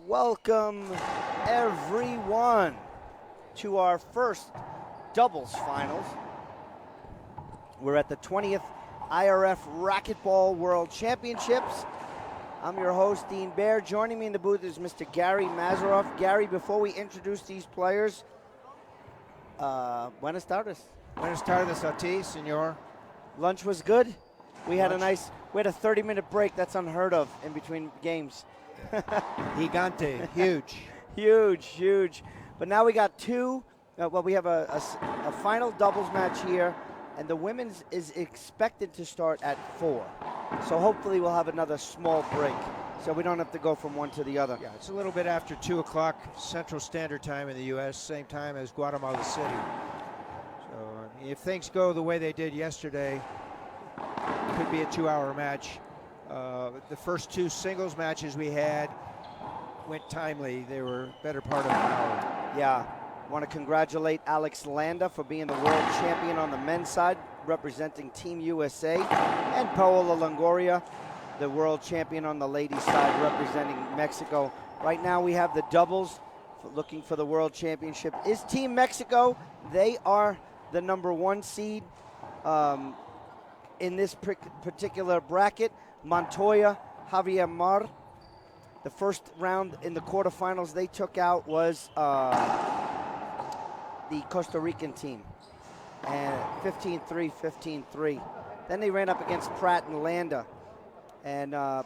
Welcome, everyone, to our first doubles finals. We're at the 20th IRF Racquetball World Championships. I'm your host, Dean Baer. Joining me in the booth is Mr. Gary Mazaroff. Gary, before we introduce these players, buenas tardes. Buenas tardes a ti, senor. Lunch was good. We had a 30-minute break. That's unheard of in between games. Gigante, huge. Huge. But now we got two. We have a final doubles match here, and the women's is expected to start at 4. So hopefully we'll have another small break, so we don't have to go from one to the other. Yeah, it's a little bit after 2 o'clock Central Standard Time in the U.S., same time as Guatemala City. So if things go the way they did yesterday, it could be a 2-hour match. The first 2 singles matches we had went timely. They were better part of an hour. Yeah, I want to congratulate Alex Landa for being the world champion on the men's side, representing Team USA, and Paola Longoria, the world champion on the ladies' side, representing Mexico. Right now we have the doubles looking for the world championship. Is Team Mexico, they are the #1 seed in this particular bracket. Montoya, Javier Mar. The first round in the quarterfinals they took out was the Costa Rican team, and 15-3, 15-3. Then they ran up against Pratt and Landa, and I'm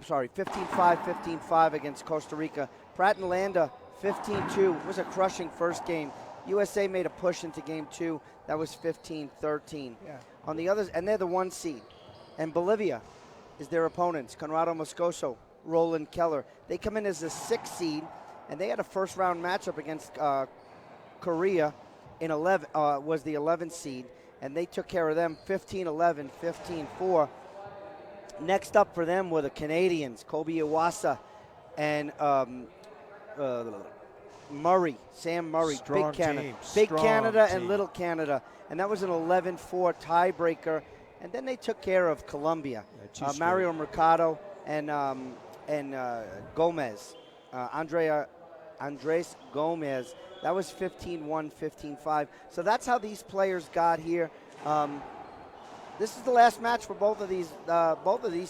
sorry, 15-5, 15-5 against Costa Rica. Pratt and Landa, 15-2. It was a crushing first game. USA made a push into game 2. That was 15-13. Yeah. On the others, and they're the 1 seed. And Bolivia is their opponents. Conrado, Moscoso, Roland, Keller. They come in as a 6 seed, and they had a first-round matchup against Korea in 11. Was the 11th seed, and they took care of them 15-11, 15-4. Next up for them were the Canadians, Kobe Iwasa and Murray, Sam Murray, Strong Big Canada, team. Big Strong Canada team. and Little Canada, and that was an 11-4 tiebreaker. And then they took care of Colombia, Mario Mercado and Gomez, Andres Gomez. That was 15-1, 15-5. So that's how these players got here. This is the last match for both of these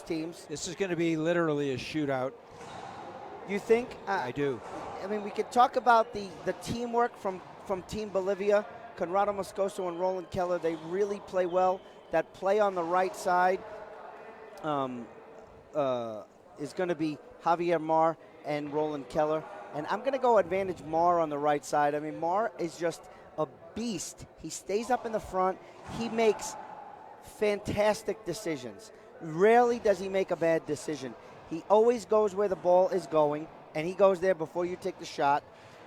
teams. This is going to be literally a shootout. You think? I do. I mean, we could talk about the teamwork from Team Bolivia. Conrado Moscoso and Roland Keller, they really play well. That play on the right side is going to be Javier Mar and Roland Keller. And I'm going to go advantage Mar on the right side. I mean, Mar is just a beast. He stays up in the front. He makes fantastic decisions. Rarely does he make a bad decision. He always goes where the ball is going, and he goes there before you take the shot,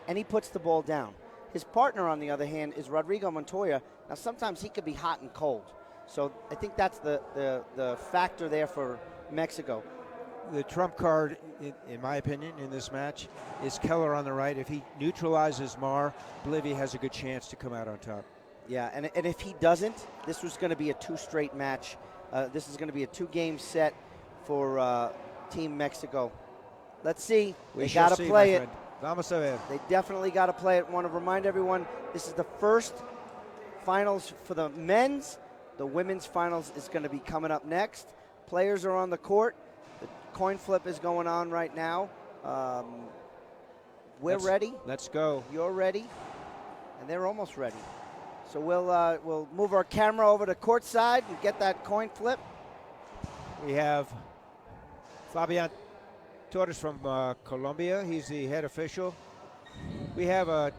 and he puts the ball down. His partner, on the other hand, is Rodrigo Montoya. Now, sometimes he could be hot and cold. So I think that's the factor there for Mexico. The trump card, in my opinion, in this match is Keller on the right. If he neutralizes Mar, Bolivia has a good chance to come out on top. Yeah, and if he doesn't, this was going to be a 2-straight match. This is going to be a 2-game set for Team Mexico. Let's see. They got to play it. Vamos a ver. They definitely got to play it. I want to remind everyone, this is the first finals for the men's. The women's finals is going to be coming up next. Players are on the court. The coin flip is going on right now. We're ready. Let's go. You're ready, and they're almost ready. So we'll move our camera over to courtside and get that coin flip. We have Fabian Torres from Colombia. He's the head official. We have a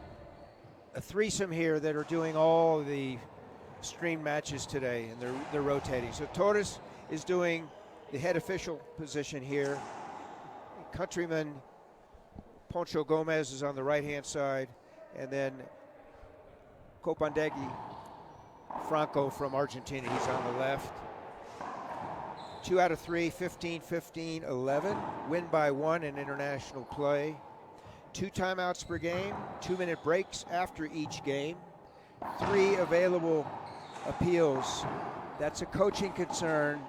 threesome here that are doing all the stream matches today, and they're rotating. So Torres is doing the head official position here. Countryman Poncho Gomez is on the right-hand side, and then Copandegui Franco from Argentina, he's on the left. 2 out of 3, 15, 15, 11. Win by 1 in international play. 2 timeouts per game, 2-minute breaks after each game. 3 available appeals. That's a coaching concern.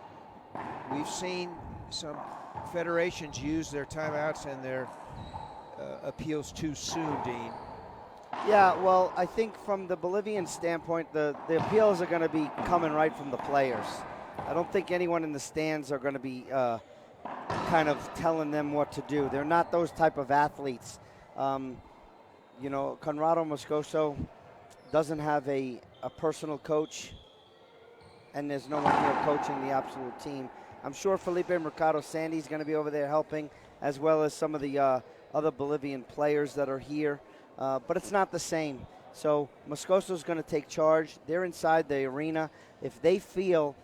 We've seen some federations use their timeouts and their appeals too soon, Dean. Yeah, well, I think from the Bolivian standpoint, the appeals are going to be coming right from the players. I don't think anyone in the stands are going to be kind of telling them what to do. They're not those type of athletes. You know, Conrado Moscoso doesn't have a personal coach, and there's no one here coaching the absolute team. I'm sure Felipe Mercado Sandy's going to be over there helping, as well as some of the other Bolivian players that are here. But it's not the same. So Moscoso's going to take charge. They're inside the arena. If they feel,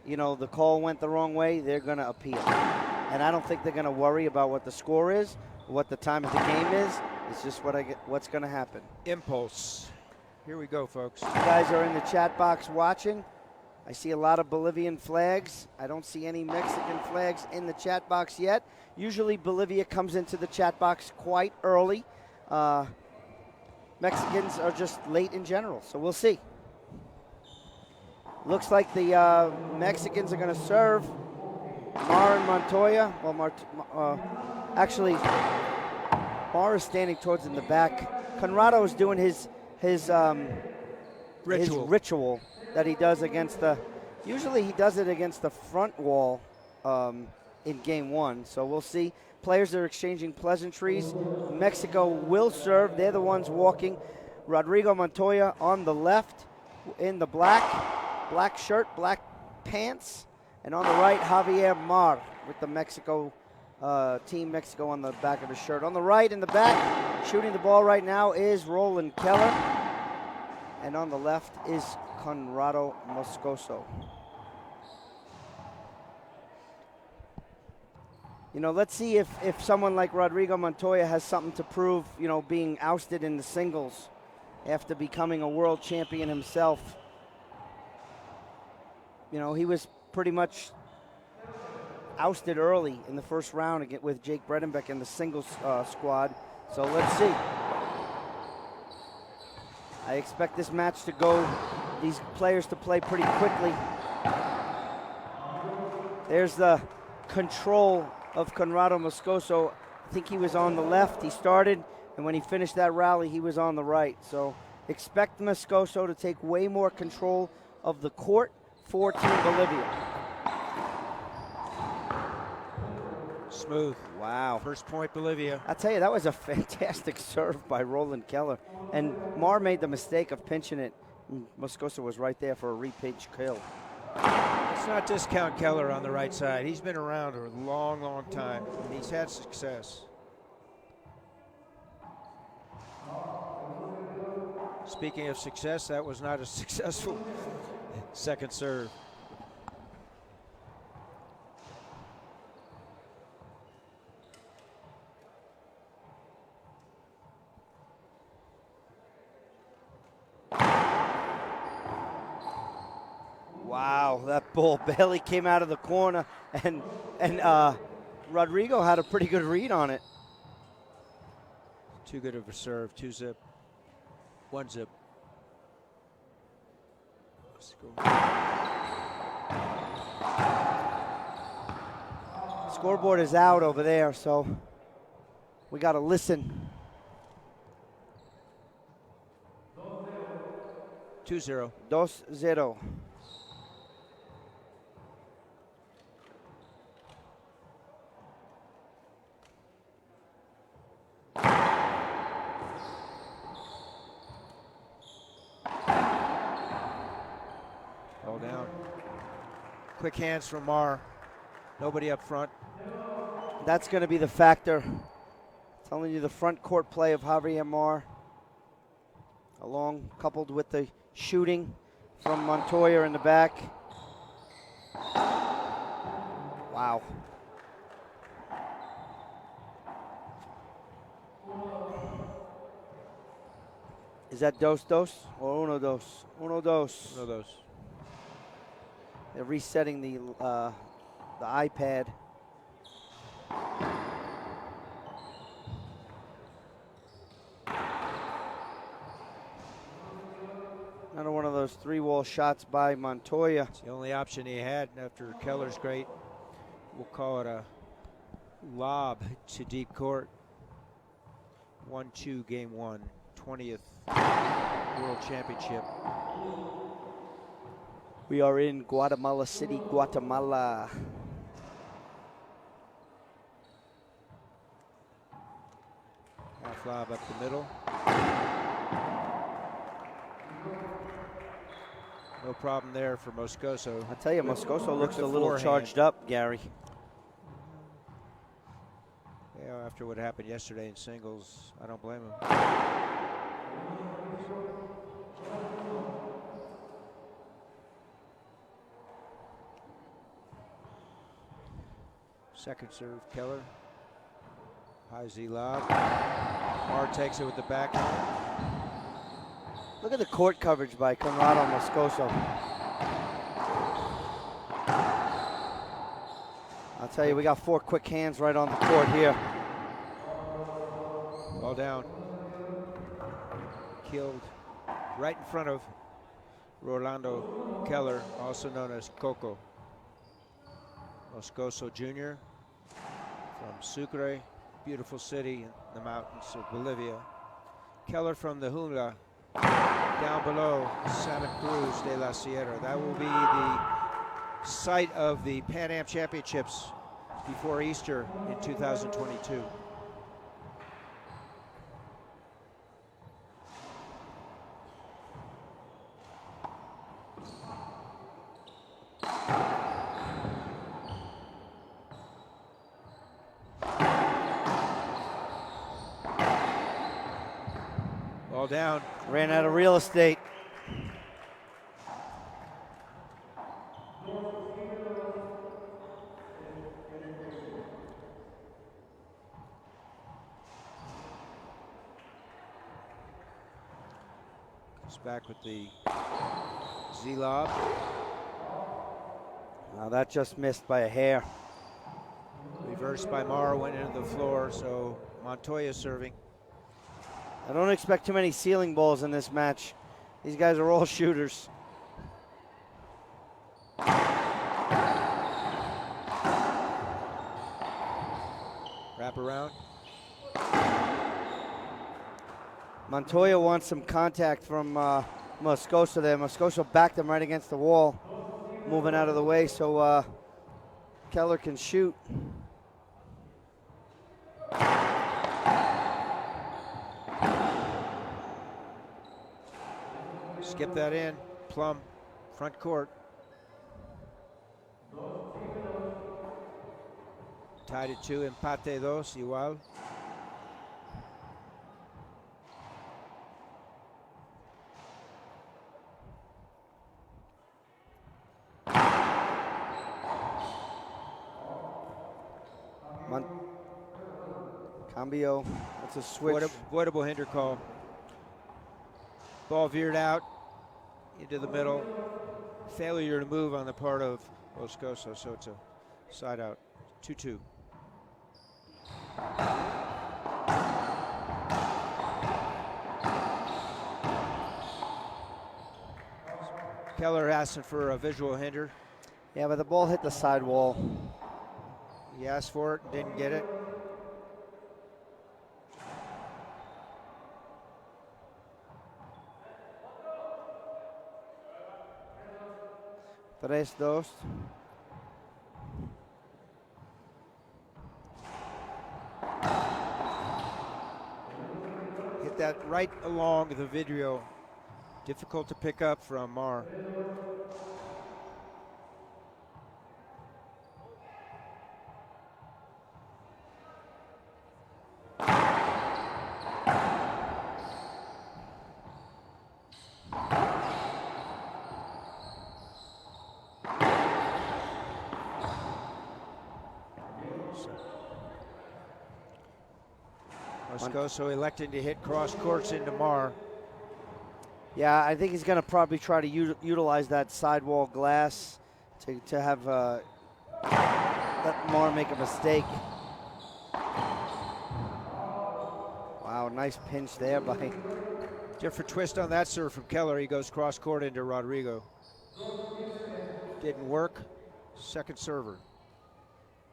you know, the call went the wrong way, they're going to appeal. And I don't think they're going to worry about what the score is, what the time of the game is. It's just what's going to happen. Impulse. Here we go, folks. You guys are in the chat box watching. I see a lot of Bolivian flags. I don't see any Mexican flags in the chat box yet. Usually Bolivia comes into the chat box quite early. Mexicans are just late in general, so we'll see. Looks like the Mexicans are going to serve. Mar and Montoya. Well, actually, Mar is standing towards in the back. Conrado is doing his ritual that he does against the. Usually he does it against the front wall in game one. So we'll see. Players are exchanging pleasantries. Mexico will serve. They're the ones walking. Rodrigo Montoya on the left in the black shirt, black pants. And on the right, Javier Mar with the Mexico, Team Mexico on the back of his shirt. On the right in the back, shooting the ball right now is Roland Keller. And on the left is Conrado Moscoso. You know, let's see if someone like Rodrigo Montoya has something to prove, you know, being ousted in the singles after becoming a world champion himself. You know, he was pretty much ousted early in the first round again with Jake Bredenbeck in the singles squad. So let's see. I expect this match to go, these players to play pretty quickly. There's the control of Conrado Moscoso. I think he was on the left. He started, and when he finished that rally, he was on the right. So expect Moscoso to take way more control of the court for Team Bolivia. Smooth. Wow. First point, Bolivia. I'll tell you, that was a fantastic serve by Roland Keller. And Mar made the mistake of pinching it. Moscoso was right there for a repinch kill. Let's not discount Keller on the right side. He's been around a long, long time, and he's had success. Speaking of success, that was not a successful second serve. Wow, that ball barely came out of the corner, and Rodrigo had a pretty good read on it. Too good of a serve, 2-zip, 1-zip. Scoreboard is out over there, so we got to listen. 2-0. 2-0. All down. Quick hands from Mar. Nobody up front. That's going to be the factor. Telling you, the front court play of Javier Mar, along coupled with the shooting from Montoya in the back. Wow. Is that dos or uno dos? Uno dos. Uno dos. They're resetting the iPad. Another one of those three-wall shots by Montoya. It's the only option he had after Keller's great. We'll call it a lob to deep court. 1-2 game 1, 20th World Championship. We are in Guatemala City, Guatemala. Half lob up the middle. No problem there for Moscoso. I tell you, Moscoso looks a little forehand. charged up, Gary. Yeah, after what happened yesterday in singles, I don't blame him. Second serve, Keller. High Z lob. Mar takes it with the backhand. Look at the court coverage by Conrado Moscoso. I'll tell you, we got 4 quick hands right on the court here. Ball down. Killed right in front of Rolando Keller, also known as Coco. Moscoso Jr. from Sucre, beautiful city in the mountains of Bolivia. Keller from the Jungla, down below Santa Cruz de la Sierra. That will be the site of the Pan Am Championships before Easter in 2022. Ball down. Ran out of real estate. Comes back with the Z-lob. Now that just missed by a hair. Reversed by Mar, went into the floor, so Montoya serving. I don't expect too many ceiling balls in this match. These guys are all shooters. Wrap around. Montoya wants some contact from Moscoso there. Moscoso backed him right against the wall, moving out of the way so Keller can shoot. Skip that in. Plum, front court. Tied at 2, empate dos, igual. Cambio, that's a switch. Avoidable hinder call. Ball veered out into the middle. Failure to move on the part of Moscoso, so it's a side out. 2-2. Keller asking for a visual hinder. Yeah, but the ball hit the side wall. He asked for it, didn't get it. Tres, dos. Hit that right along the video. Difficult to pick up from Mar. Moscoso electing to hit cross courts into Mar. Yeah, I think he's going to probably try to utilize that sidewall glass to have let Mar make a mistake. Wow, nice pinch there by. Different twist on that serve from Keller. He goes cross court into Rodrigo. Didn't work. Second server.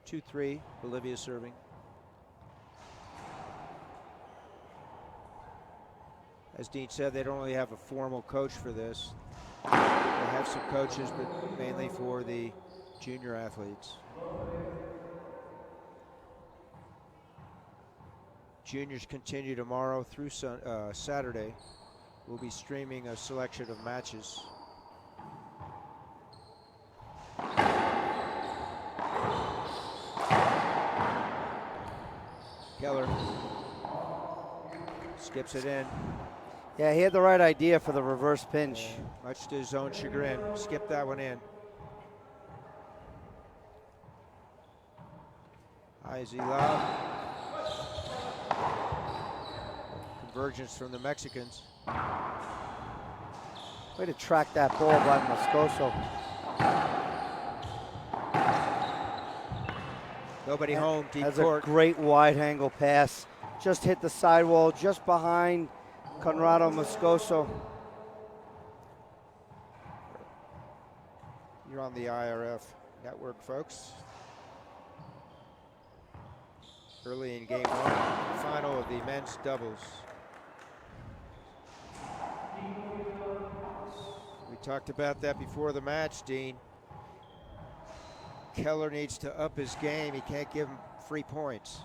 2-3, Bolivia serving. As Dean said, they don't really have a formal coach for this. They have some coaches, but mainly for the junior athletes. Juniors continue tomorrow through Saturday. We'll be streaming a selection of matches. Keller skips it in. Yeah, he had the right idea for the reverse pinch. Much to his own chagrin, skipped that one in. High as he loud. Convergence from the Mexicans. Way to track that ball by Moscoso. Nobody home, deep That's court. a great wide angle pass. Just hit the sidewall, just behind Conrado Moscoso. You're on the IRF network, folks. Early in game one, final of the men's doubles. We talked about that before the match, Dean. Keller needs to up his game. He can't give him free points.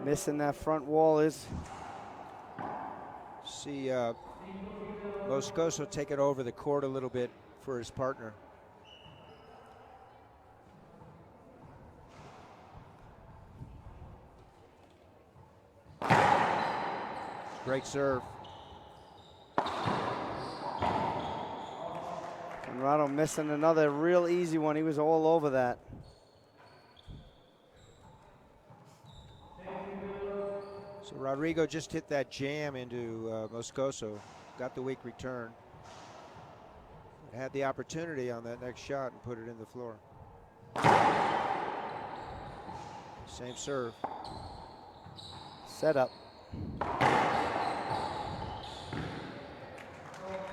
Missing that front wall is. See Moscoso take it over the court a little bit for his partner. Great serve. Conrado missing another real easy one. He was all over that. So Rodrigo just hit that jam into Moscoso. Got the weak return. Had the opportunity on that next shot and put it in the floor. Same serve. Set up.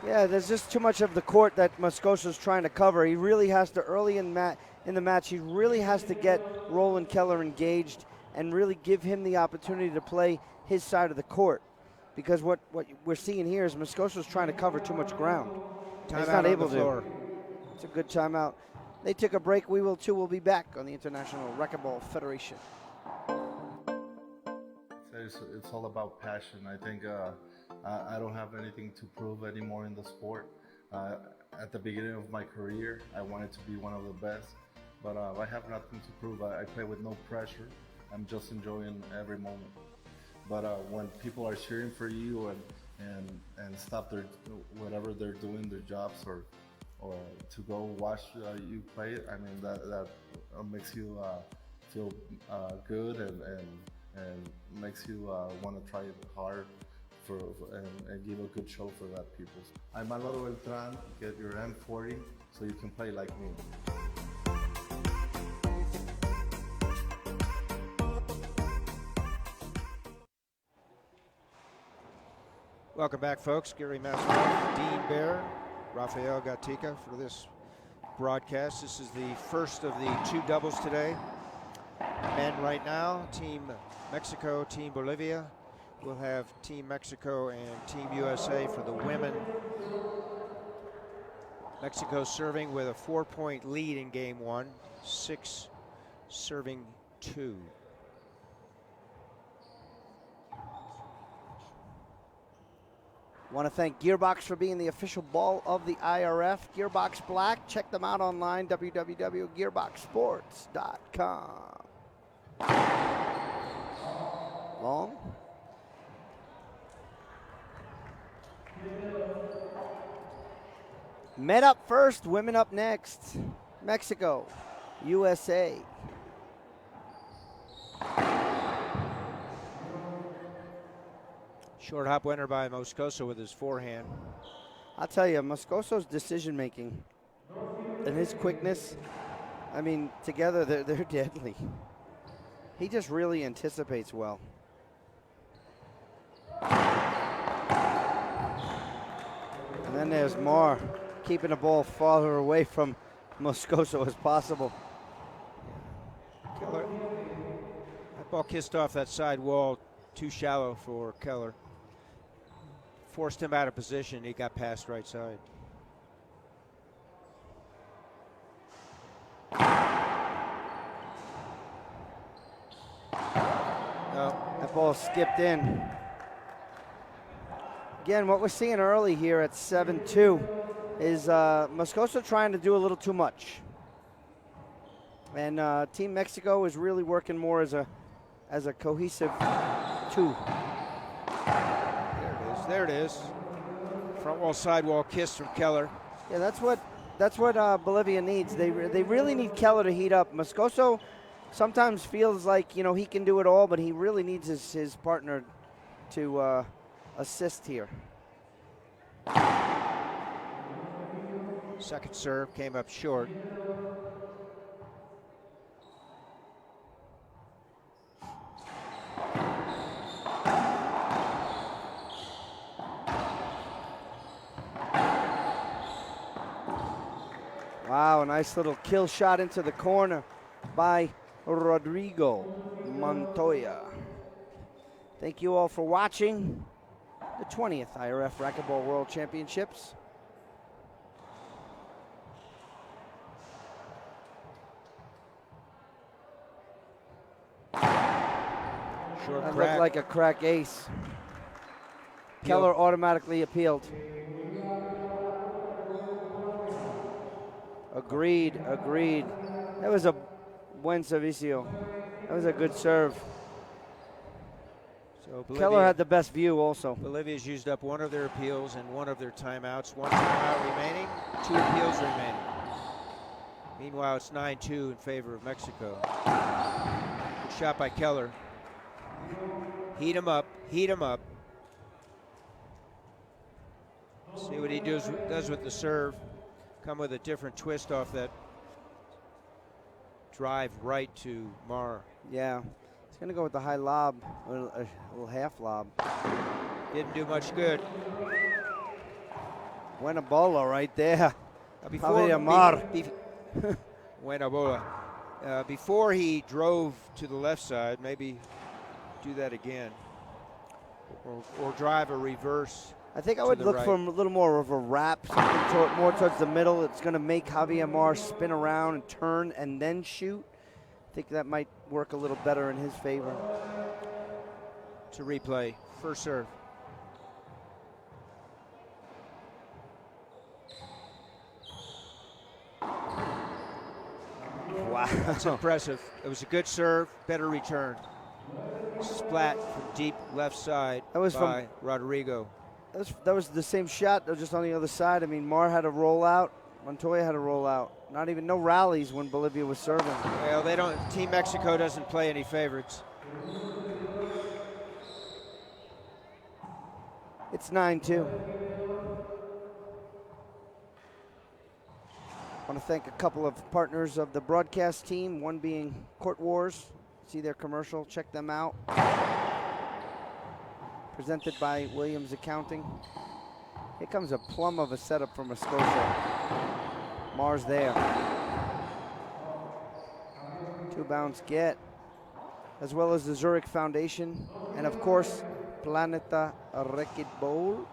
Yeah, there's just too much of the court that Moscoso's trying to cover. He really has to, early in the match, he really has to get Roland Keller engaged and really give him the opportunity to play his side of the court. Because what we're seeing here is Moscoso's trying to cover too much ground. He's not able to. It's a good timeout. They took a break. We will too. We'll be back on the International Racquetball Federation. It's all about passion. I think I don't have anything to prove anymore in the sport. At the beginning of my career, I wanted to be one of the best, but I have nothing to prove. I play with no pressure. I'm just enjoying every moment. But when people are cheering for you and stop their whatever they're doing, their jobs, or to go watch you play, I mean that makes you feel good and makes you want to try hard and give a good show for that people. I'm Manolo Beltran. Get your M40 so you can play like me. Welcome back, folks. Gary Maslow, Dean Baer, Rafael Gatica for this broadcast. This is the first of the two doubles today. Men right now, Team Mexico, Team Bolivia. We'll have Team Mexico and Team USA for the women. Mexico serving with a 4-point lead in game one, 6 serving 2. Want to thank Gearbox for being the official ball of the IRF. Gearbox Black. Check them out online, www.gearboxsports.com. Long. Men up first, women up next. Mexico, USA. Short hop winner by Moscoso with his forehand. I'll tell you, Moscoso's decision making and his quickness, I mean, together they're deadly. He just really anticipates well. there's Mar keeping the ball farther away from Moscoso as possible. Keller, that ball kissed off that side wall, too shallow for Keller. Forced him out of position. He got past right side. No, that ball skipped in. Again, what we're seeing early here at 7-2 is Moscoso trying to do a little too much. And Team Mexico is really working more as a cohesive two. There it is. Front wall, side wall kiss from Keller. Yeah, that's what Bolivia needs. They really need Keller to heat up. Moscoso sometimes feels like, you know, he can do it all, but he really needs his partner to assist here. Second serve came up short. Wow, a nice little kill shot into the corner by Rodrigo Montoya. Thank you all for watching the 20th IRF Racquetball World Championships. That looked like a crack ace. Keller automatically appealed. Agreed. That was a buen servicio. That was a good serve. So Bolivia, Keller had the best view also. Bolivia's used up one of their appeals and one of their timeouts. One timeout remaining, 2 appeals remaining. Meanwhile, it's 9-2 in favor of Mexico. Good shot by Keller. Heat him up. See what he does with the serve. Come with a different twist off that drive right to Mar. Yeah, he's going to go with the high lob, a little half lob. Didn't do much good. Buena bola right there. Before Mar. Buena bola. Before he drove to the left side, maybe do that again. Or drive a reverse. I think I would look right. for a little more of a wrap, something more towards the middle. It's going to make Javier Mar spin around and turn and then shoot. I think that might work a little better in his favor. To replay, first serve. Wow. That's impressive. It was a good serve, better return. Splat from deep left side by Rodrigo. That was the same shot, though, just on the other side. I mean, Mar had a rollout. Montoya had a rollout. No rallies when Bolivia was serving. Well, Team Mexico doesn't play any favorites. It's 9-2. I want to thank a couple of partners of the broadcast team, one being Court Wars. See their commercial, check them out. Presented by Williams Accounting. Here comes a plum of a setup from Moscoso. Mar's there. 2 bounce get, as well as the Zurich Foundation, and of course, Planeta Racquetball.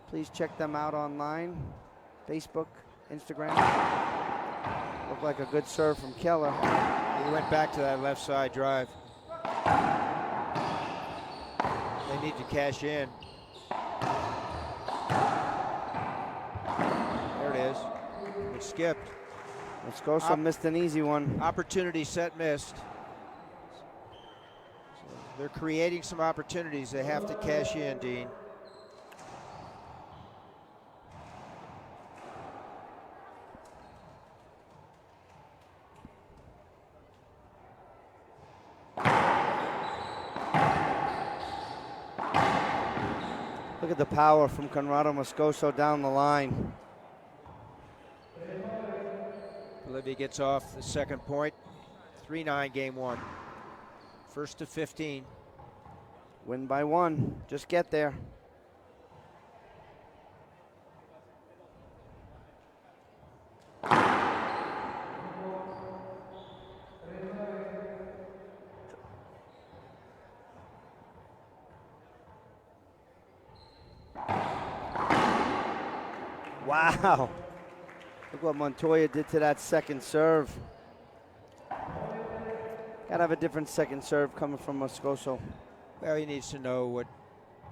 Please check them out online, Facebook, Instagram. Looked like a good serve from Keller. He went back to that left side drive. They need to cash in. There it is. It skipped. Moscoso missed an easy one. Opportunity set missed. So they're creating some opportunities. They have to cash in, Dean. Look at the power from Conrado Moscoso down the line. Bolivia gets off the second point. 3-9 game 1. First to 15. Win by 1. Just get there. Wow. Look what Montoya did to that second serve. Gotta have a different second serve coming from Moscoso. Well, he needs to know what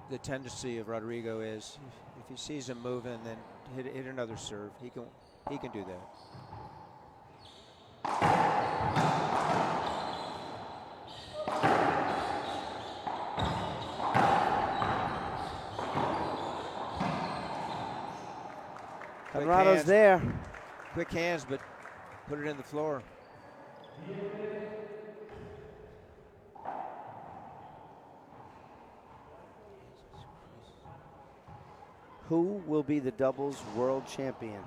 the tendency of Rodrigo is. If he sees him moving, then hit another serve. He can do that. Conrado's there. Quick hands, but put it in the floor. Who will be the doubles world champion?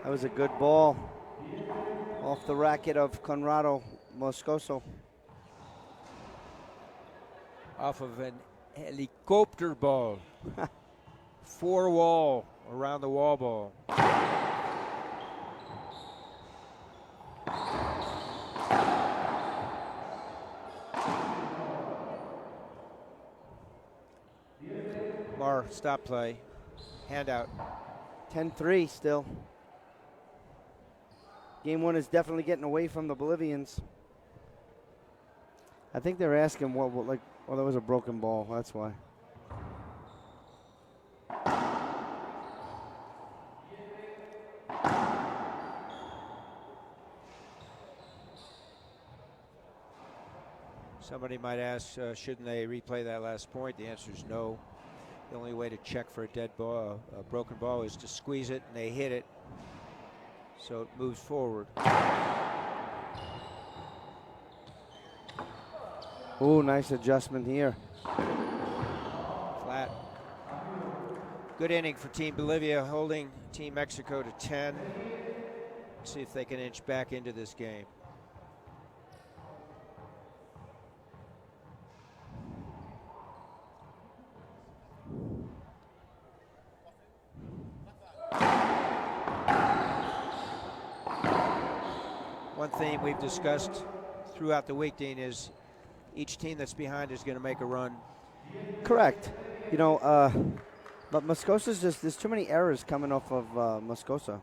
That was a good ball off the racket of Conrado Moscoso. Off of an helicopter ball. 4-wall, around the wall ball. Mar, stop play. Hand out. 10-3 still. Game one is definitely getting away from the Bolivians. I think they're asking what like, oh, that was a broken ball. That's why. Somebody might ask, shouldn't they replay that last point? The answer is no. The only way to check for a dead ball, a broken ball, is to squeeze it and they hit it, so it moves forward. Oh, nice adjustment here. Flat. Good inning for Team Bolivia, holding Team Mexico to 10. See if they can inch back into this game. One thing we've discussed throughout the week, Dean, is each team that's behind is going to make a run. Correct. You know, but Moscoso's just, there's too many errors coming off of Moscoso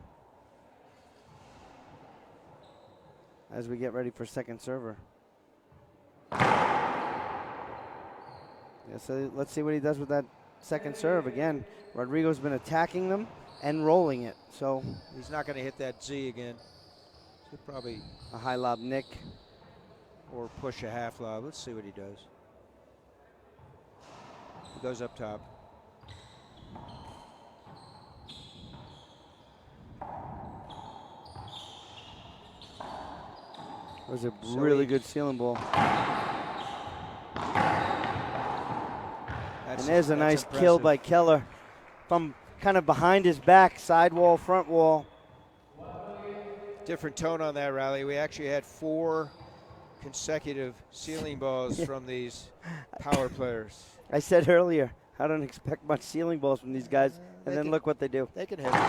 as we get ready for second server. Yeah, so let's see what he does with that second serve. Again, Rodrigo's been attacking them and rolling it. So he's not going to hit that Z again. He'll probably a high lob nick. Or push a half lob. Let's see what he does. He goes up top. That was a really good ceiling ball. And there's a nice impressive kill by Keller from kind of behind his back, side wall, front wall. Different tone on that rally. We actually had 4 consecutive ceiling balls from these power players. I said earlier, I don't expect much ceiling balls from these guys, and then look what they do. They can hit it.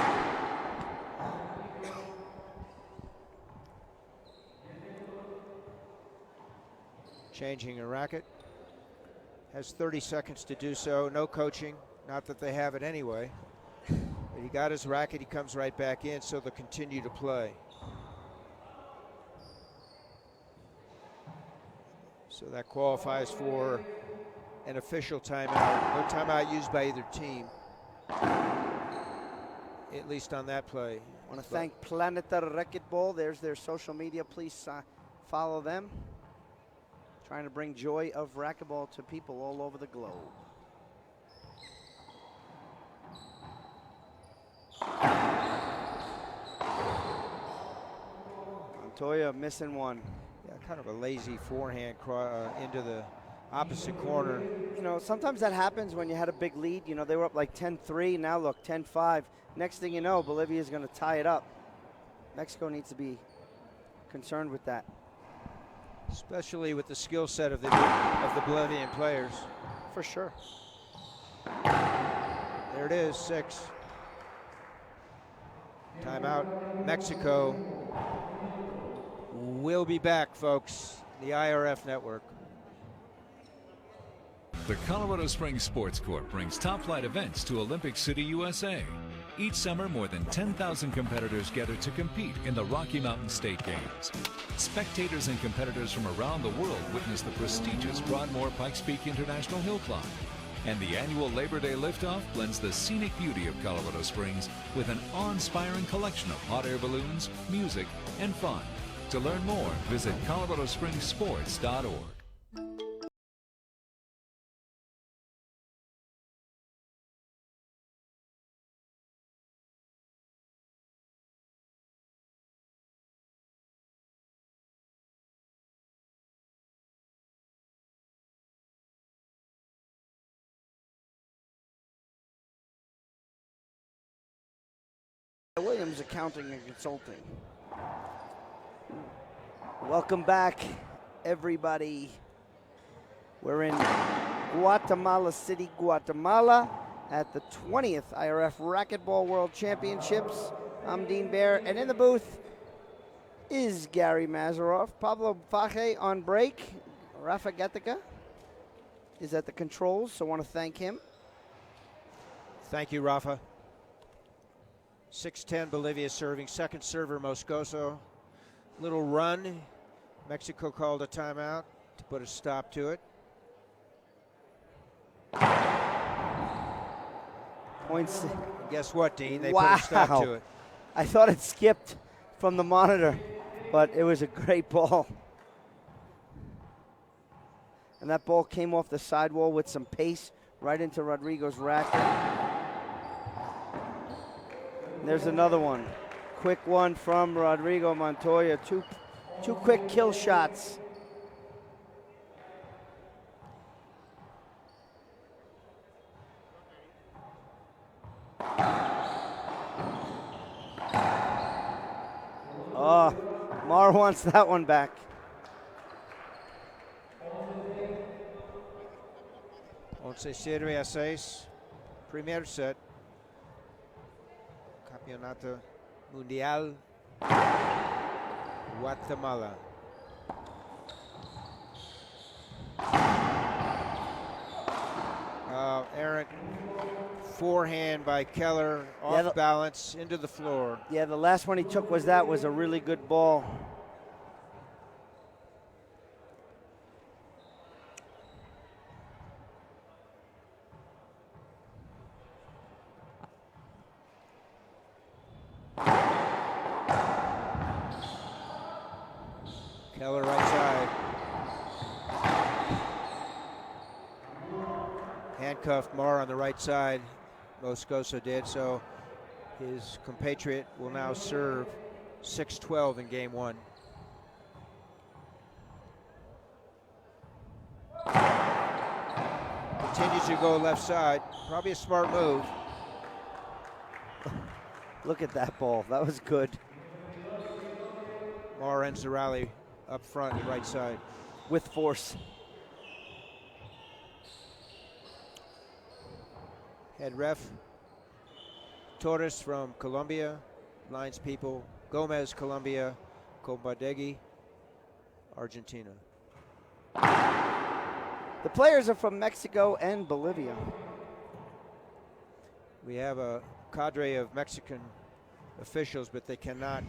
Changing a racket. Has 30 seconds to do so. No coaching. Not that they have it anyway. But he got his racket. He comes right back in, so they'll continue to play. So that qualifies for an official timeout. No timeout used by either team, at least on that play. I want to thank Planeta Racquetball. There's their social media. Please follow them. Trying to bring joy of racquetball to people all over the globe. Montoya missing one. Yeah, kind of a lazy forehand into the opposite corner. You know, sometimes that happens when you had a big lead. You know, they were up like 10-3. Now look, 10-5. Next thing you know, Bolivia is going to tie it up. Mexico needs to be concerned with that. Especially with the skill set of the Bolivian players. For sure. There it is, 6. Timeout. Mexico. We'll be back, folks. the IRF network. The Colorado Springs Sports Corp brings top-flight events to Olympic City, USA. Each summer, more than 10,000 competitors gather to compete in the Rocky Mountain State Games. Spectators and competitors from around the world witness the prestigious Broadmoor Pikes Peak International Hill Climb. And the annual Labor Day liftoff blends the scenic beauty of Colorado Springs with an awe-inspiring collection of hot air balloons, music, and fun. To learn more, visit coloradospringssports.org. Williams Accounting and Consulting. Welcome back, everybody. We're in Guatemala City, Guatemala at the 20th IRF Racquetball World Championships. I'm Dean Bear, and in the booth is Gary Mazeroff. Pablo Faje on break. Rafa Gatica is at the controls, so I want to thank him. Thank you, Rafa. 6-10 Bolivia serving, second server Moscoso. Little run. Mexico called a timeout to put a stop to it. Points. Guess what, Dean? They Wow. put a stop to it. I thought it skipped from the monitor, but it was a great ball. And that ball came off the sidewall with some pace right into Rodrigo's racket. And there's another one. Quick one from Rodrigo Montoya. Two quick kill shots. Oh, Mar wants that one back. 11-6. Primer set. Campeonato Mundial Guatemala. Errant forehand by Keller, off balance, into the floor. Yeah, the last one he took was a really good ball. Keller right side. Handcuffed Mar on the right side. Moscoso did, so his compatriot will now serve 6-12 in game one. Continues to go left side. Probably a smart move. Look at that ball. That was good. Mar ends the rally up front, right side. With force. Head ref, Torres from Colombia, lines people, Gomez, Colombia, Combadegui, Argentina. The players are from Mexico and Bolivia. We have a cadre of Mexican officials, but they cannot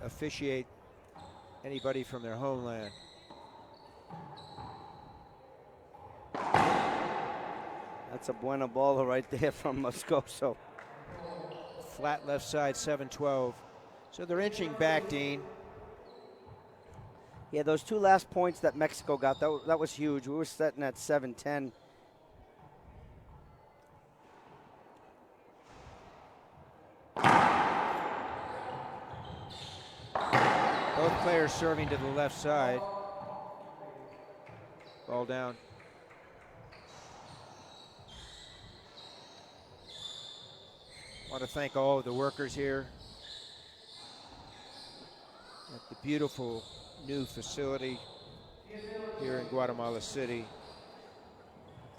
officiate anybody from their homeland. That's a buena bola right there from Moscoso. Flat left side, 7-12. So they're inching back, Dean. Yeah, those two last points that Mexico got, that was huge. We were setting at 7-10. Both players serving to the left side. Ball down. Want to thank all of the workers here at the beautiful new facility here in Guatemala City.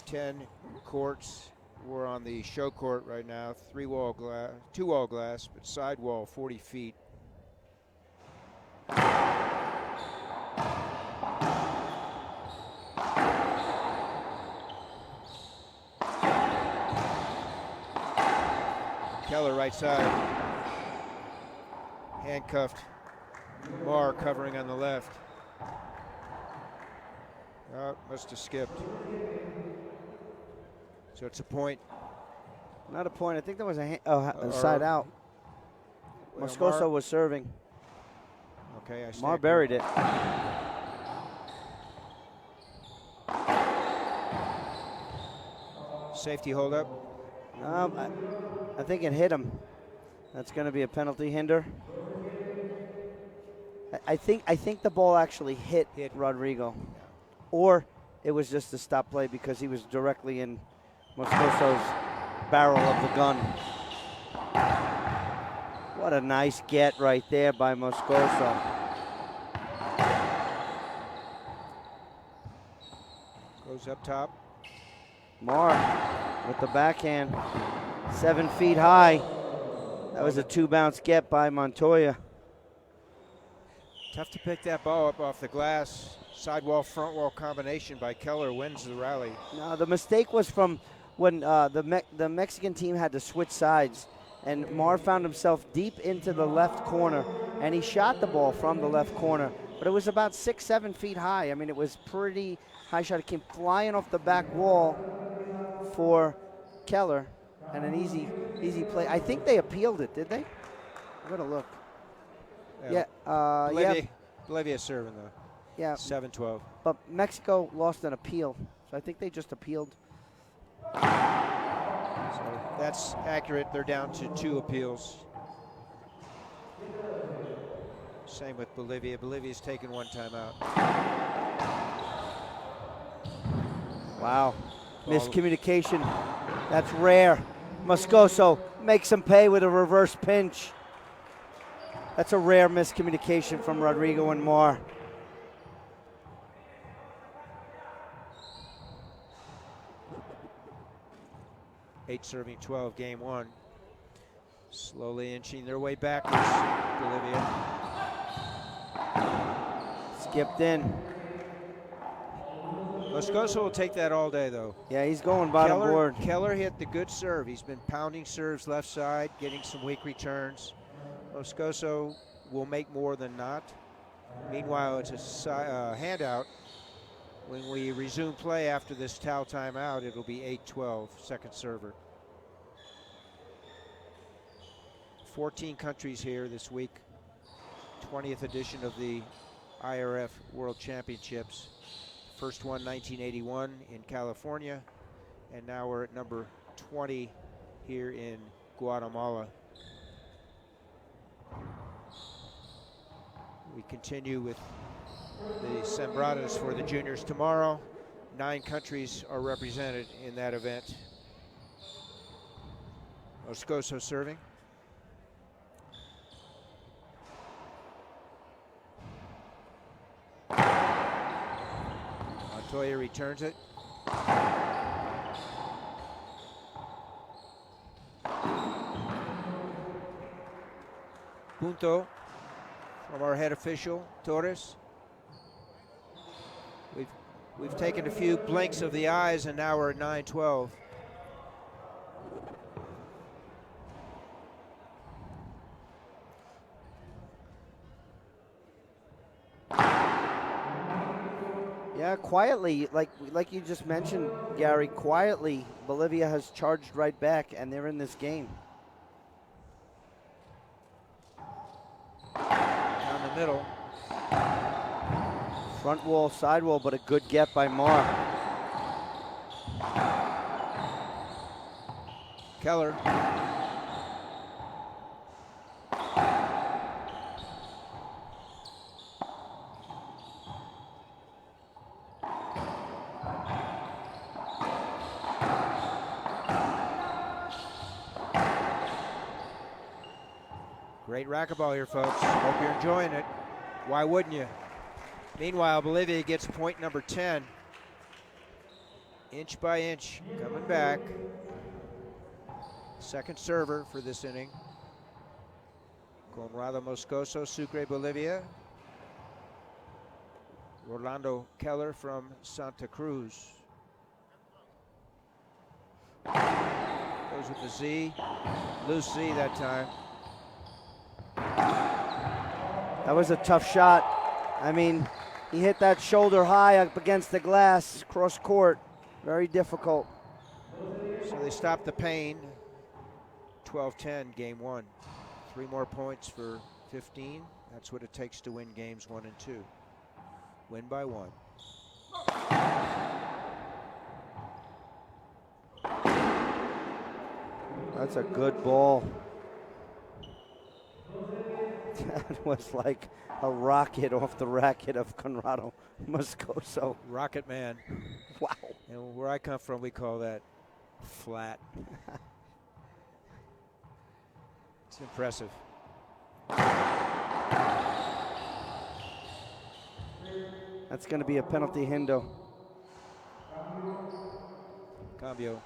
10 courts. We're on the show court right now. 2 wall glass, but side wall 40 feet. Keller right side. Handcuffed. Marr covering on the left. Oh, must have skipped. So it's a point. Not a point. I think there was a side out. Well, Moscoso was serving. Okay, I Marr buried it. Safety hold up. I think it hit him. That's going to be a penalty hinder. I think the ball actually hit Rodrigo, or it was just a stop play because he was directly in Moscoso's barrel of the gun. What a nice get right there by Moscoso. Goes up top. Marr with the backhand, 7 feet high. That was a 2-bounce get by Montoya. Tough to pick that ball up off the glass. Sidewall, front wall combination by Keller wins the rally. No, the mistake was from when the Mexican team had to switch sides, and Marr found himself deep into the left corner, and he shot the ball from the left corner, but it was about 6-7 feet high. I mean, it was pretty high shot. It came flying off the back wall for Keller, and an easy play. I think they appealed it, did they? I'm gonna look. Bolivia serving though. Yeah. 7-12. But Mexico lost an appeal, so I think they just appealed. So that's accurate. They're down to 2 appeals. Same with Bolivia. Bolivia's taken 1 timeout. Wow. Miscommunication. That's rare. Moscoso makes him pay with a reverse pinch. That's a rare miscommunication from Rodrigo and Marr. Eight serving 12, game 1. Slowly inching their way backwards, Bolivia. Skipped in. Moscoso will take that all day, though. Yeah, he's going bottom board. Keller hit the good serve. He's been pounding serves left side, getting some weak returns. Moscoso will make more than not. Meanwhile, it's a handout. When we resume play after this towel timeout, it'll be 8-12, second server. 14 countries here this week. 20th edition of the IRF World Championships. First one, 1981 in California, and now we're at number 20 here in Guatemala. We continue with the Sembradas for the juniors tomorrow. 9 countries are represented in that event. Moscoso serving. Montoya returns it. Punto from our head official, Torres. We've taken a few blinks of the eyes, and now we're at 9-12. Yeah, quietly, like you just mentioned, Gary, quietly, Bolivia has charged right back, and they're in this game. Down the middle. Front wall, side wall, but a good get by Marr. Keller. Great racquetball here, folks. Hope you're enjoying it. Why wouldn't you? Meanwhile, Bolivia gets point number 10. Inch by inch, coming back. Second server for this inning. Conrado Moscoso, Sucre, Bolivia. Rolando Keller from Santa Cruz. Goes with the Z. Loose Z that time. That was a tough shot. I mean, he hit that shoulder high up against the glass, cross court. Very difficult. So they stopped the pain. 12-10, game 1. 3 more points for 15. That's what it takes to win games 1 and 2. Win by 1. That's a good ball. That was like a rocket off the racket of Conrado Moscoso. Rocket man. Wow. And where I come from, we call that flat. It's impressive. That's going to be a penalty hindo. Cambio.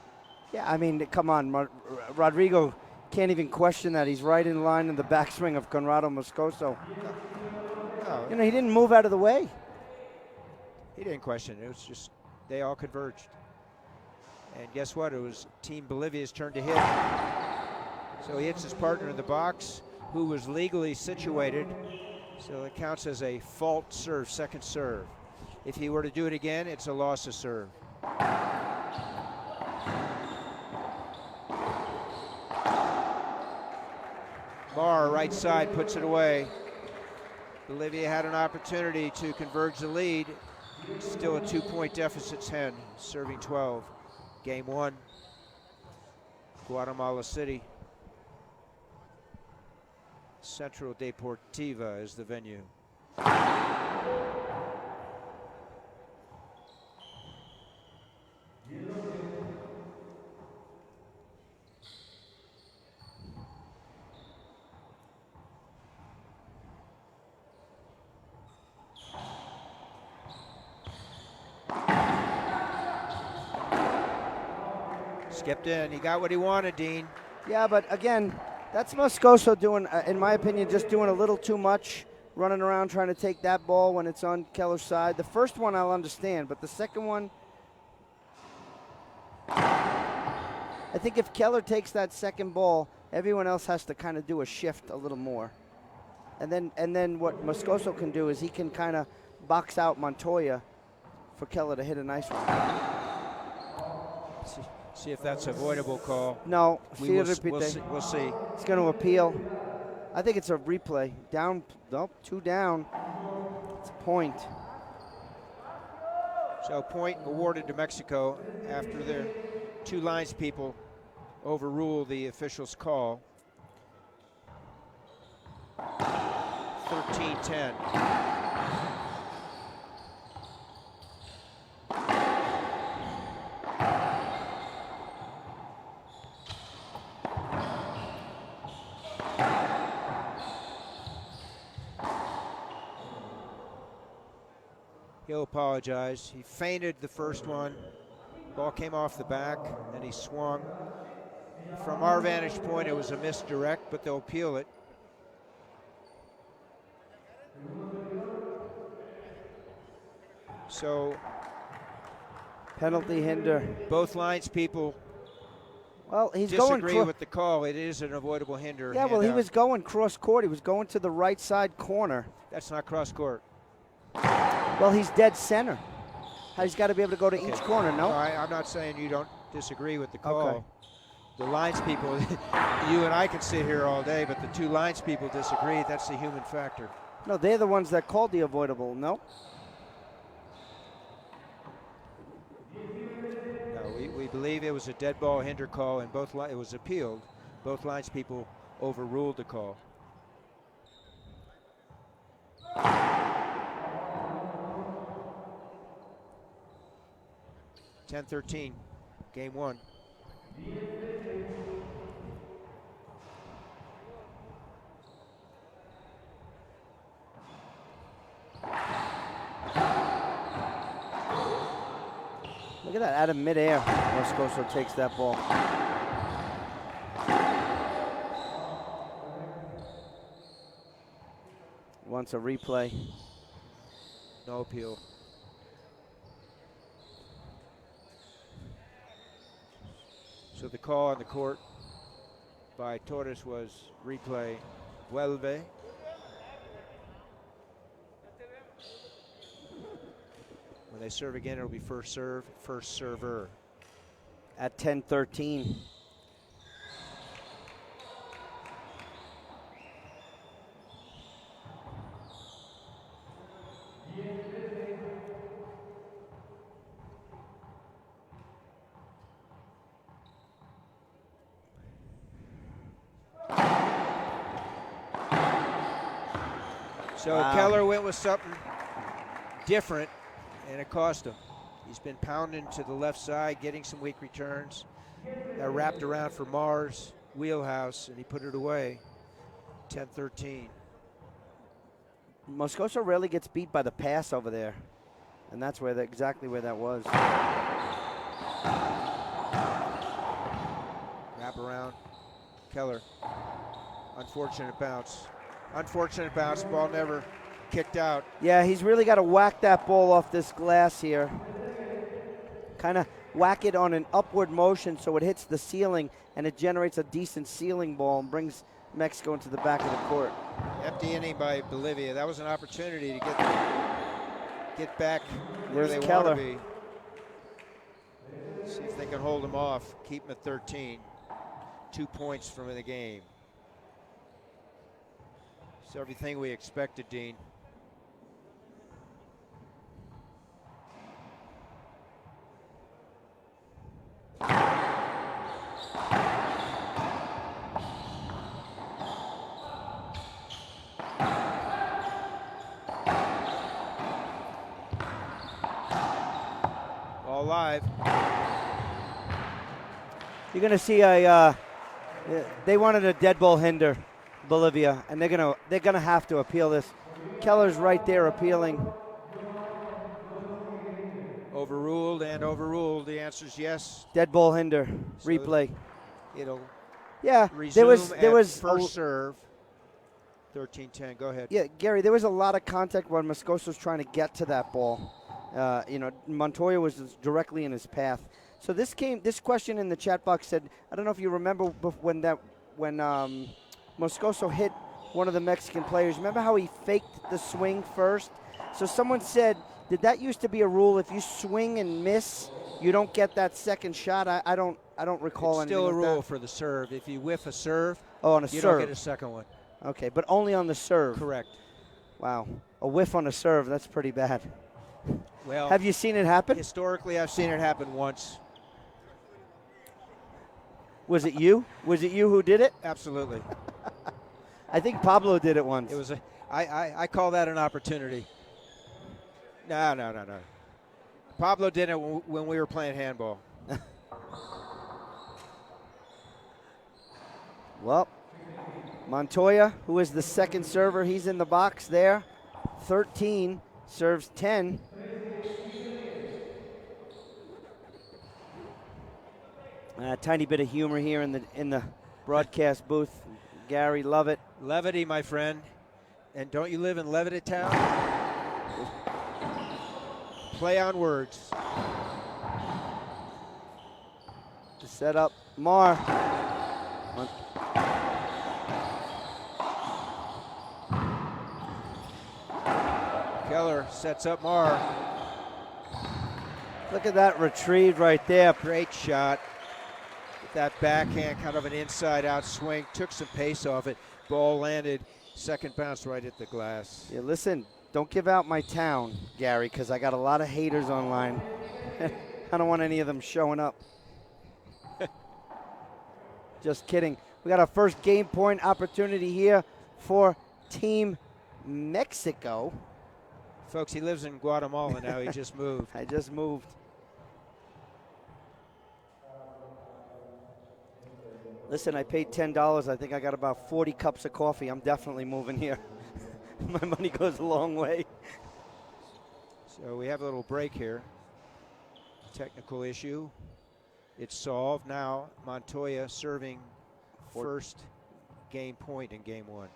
Yeah, I mean, come on. Rodrigo can't even question that. He's right in line in the backswing of Conrado Moscoso. No, You know, he didn't move out of the way. he didn't question it. It was just they all converged. And guess what? It was Team Bolivia's turn to hit. So he hits his partner in the box, who was legally situated. So it counts as a fault serve, second serve. If he were to do it again, it's a loss of serve. Mar, right side, puts it away. Bolivia had an opportunity to converge the lead. Still a 2-point deficit, 10, serving 12. Game 1, Guatemala City. Central Deportiva is the venue. Skipped in. He got what he wanted, Dean. Yeah, but again, that's Moscoso doing, in my opinion, just doing a little too much, running around trying to take that ball when it's on Keller's side. The first one I'll understand, but the second one, I think if Keller takes that second ball, everyone else has to kind of do a shift a little more. And then what Moscoso can do is he can kind of box out Montoya for Keller to hit a nice one. See if that's avoidable call. No, We'll see. He's going to appeal. I think it's a replay. Down, nope, 2 down. It's a point. So point awarded to Mexico after their 2 lines people overrule the official's call. 13-10. He'll apologize. He feinted the first one. Ball came off the back, and he swung. From our vantage point, it was a misdirect, but they'll appeal it. So penalty hinder. Both lines people he's disagree going with the call. It is an avoidable hinder. Yeah, well, he was going cross court. He was going to the right side corner. That's not cross court. Well, he's dead center. He's got to be able to go to each corner, no? I'm not saying you don't disagree with the call. Okay. The lines people, you and I can sit here all day, but the 2 lines people disagree. That's the human factor. No, they're the ones that called the avoidable, no? No, we believe it was a dead ball hinder call, and it was appealed. Both lines people overruled the call. (10-13), game 1. Look at that, out of midair, Moscoso takes that ball. Wants a replay. No appeal. So the call on the court by Torres was replay, vuelve. When they serve again, it'll be first serve, first server. At 10-13. So Wow. Keller went with something different, and it cost him. He's been pounding to the left side, getting some weak returns. That wrapped around for Mars' wheelhouse, and he put it away. 10-13. Moscoso rarely gets beat by the pass over there. And that's where exactly where that was. Wrap around. Keller. Unfortunate bounce. Unfortunate bounce. Ball never kicked out. Yeah, he's really got to whack that ball off this glass here. Kind of whack it on an upward motion so it hits the ceiling and it generates a decent ceiling ball and brings Mexico into the back of the court. Empty inning by Bolivia. That was an opportunity to get back where There's they Keller. want to be. See if they can hold him off. Keep him at 13. 2 points from the game. It's everything we expected, Dean. All live. You're going to see they wanted a dead ball hinder, Bolivia, and they're gonna have to appeal this. Keller's right there appealing. Overruled and overruled. The answer is yes. Dead ball hinder, So replay. It'll Yeah, resume there was first serve. 13-10. Go ahead. Yeah, Gary, there was a lot of contact when Moscoso was trying to get to that ball. Montoya was directly in his path. So this question in the chat box said, I don't know if you remember when Moscoso hit one of the Mexican players. Remember how he faked the swing first? So someone said, did that used to be a rule? If you swing and miss, you don't get that second shot. I don't recall It's anything still a like rule that. for the serve. If you whiff a serve, on a you serve. don't get a second one. Okay, but only on the serve. Correct. Wow, a whiff on a serve, that's pretty bad. Well, Have you seen it happen? historically, I've seen it happen once. Was it you? Was it you who did it? Absolutely. I think Pablo did it once. It was I call that an opportunity. No. Pablo did it when we were playing handball. Well, Montoya, who is the second server, he's in the box there. 13, serves 10. A tiny bit of humor here in the broadcast booth. Gary, love it. Levity, my friend. And don't you live in Levittown? Play on words. To set up Mar. Keller sets up Mar. Look at that retrieve right there. Great shot. With that backhand, kind of an inside-out swing. Took some pace off it. Ball landed. Second bounce right at the glass. Yeah, listen, don't give out my town, Gary, because I got a lot of haters online. I don't want any of them showing up. Just kidding. We got our first game point opportunity here for Team Mexico. Folks, he lives in Guatemala now. He just moved. I just moved. Listen, I paid $10. I think I got about 40 cups of coffee. I'm definitely moving here. My money goes a long way. So we have a little break here. Technical issue. It's solved. Now Montoya serving first game point in game one.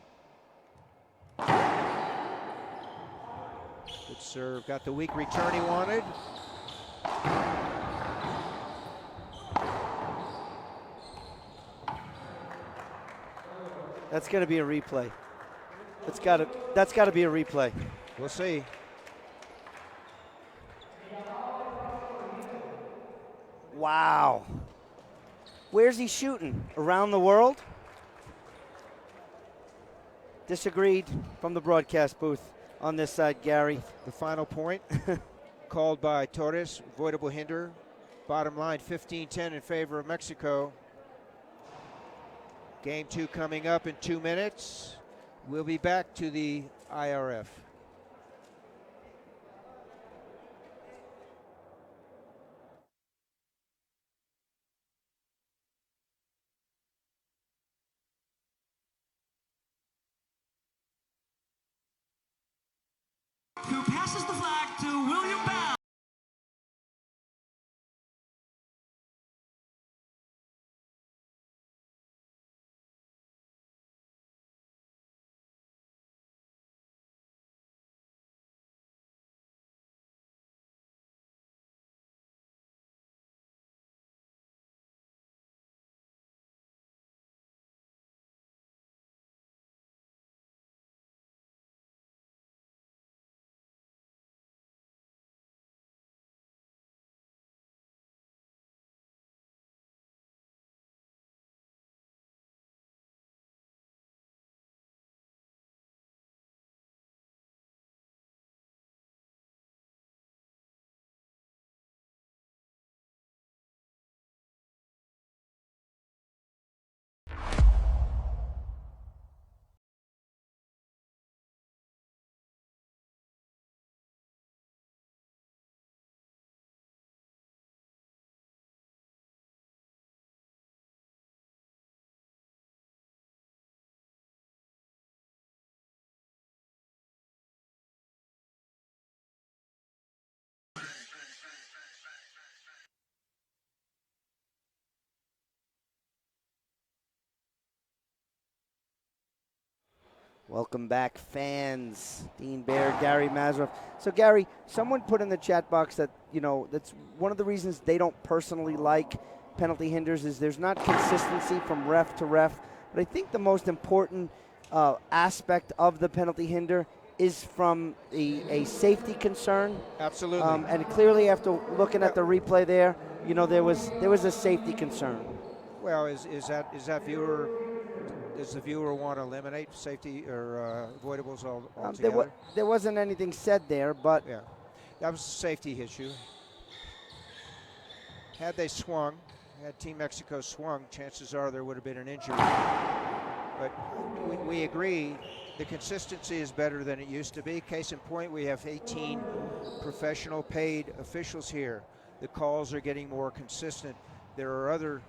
Good serve. Got the weak return he wanted. That's going to be a replay. That's got to be a replay. We'll see. Wow. Where's he shooting? Around the world? Disagreed from the broadcast booth on this side, Gary. The final point called by Torres, avoidable hinder. Bottom line, 15-10 in favor of Mexico. Game 2 coming up in 2 minutes. We'll be back to the IRF. Who passes the flag to William Bell. Welcome back, fans. Dean Baird, Gary Mazarov. So, Gary, someone put in the chat box that, that's one of the reasons they don't personally like penalty hinders is there's not consistency from ref to ref. But I think the most important aspect of the penalty hinder is from a safety concern. Absolutely. And clearly, after looking at the replay there, there was a safety concern. Well, is that viewer? Does the viewer want to eliminate safety or avoidables altogether? There wasn't anything said there, but yeah, that was a safety issue. Had they swung, had Team Mexico swung, chances are there would have been an injury. But we agree the consistency is better than it used to be. Case in point, we have 18 professional paid officials here. The calls are getting more consistent. There are other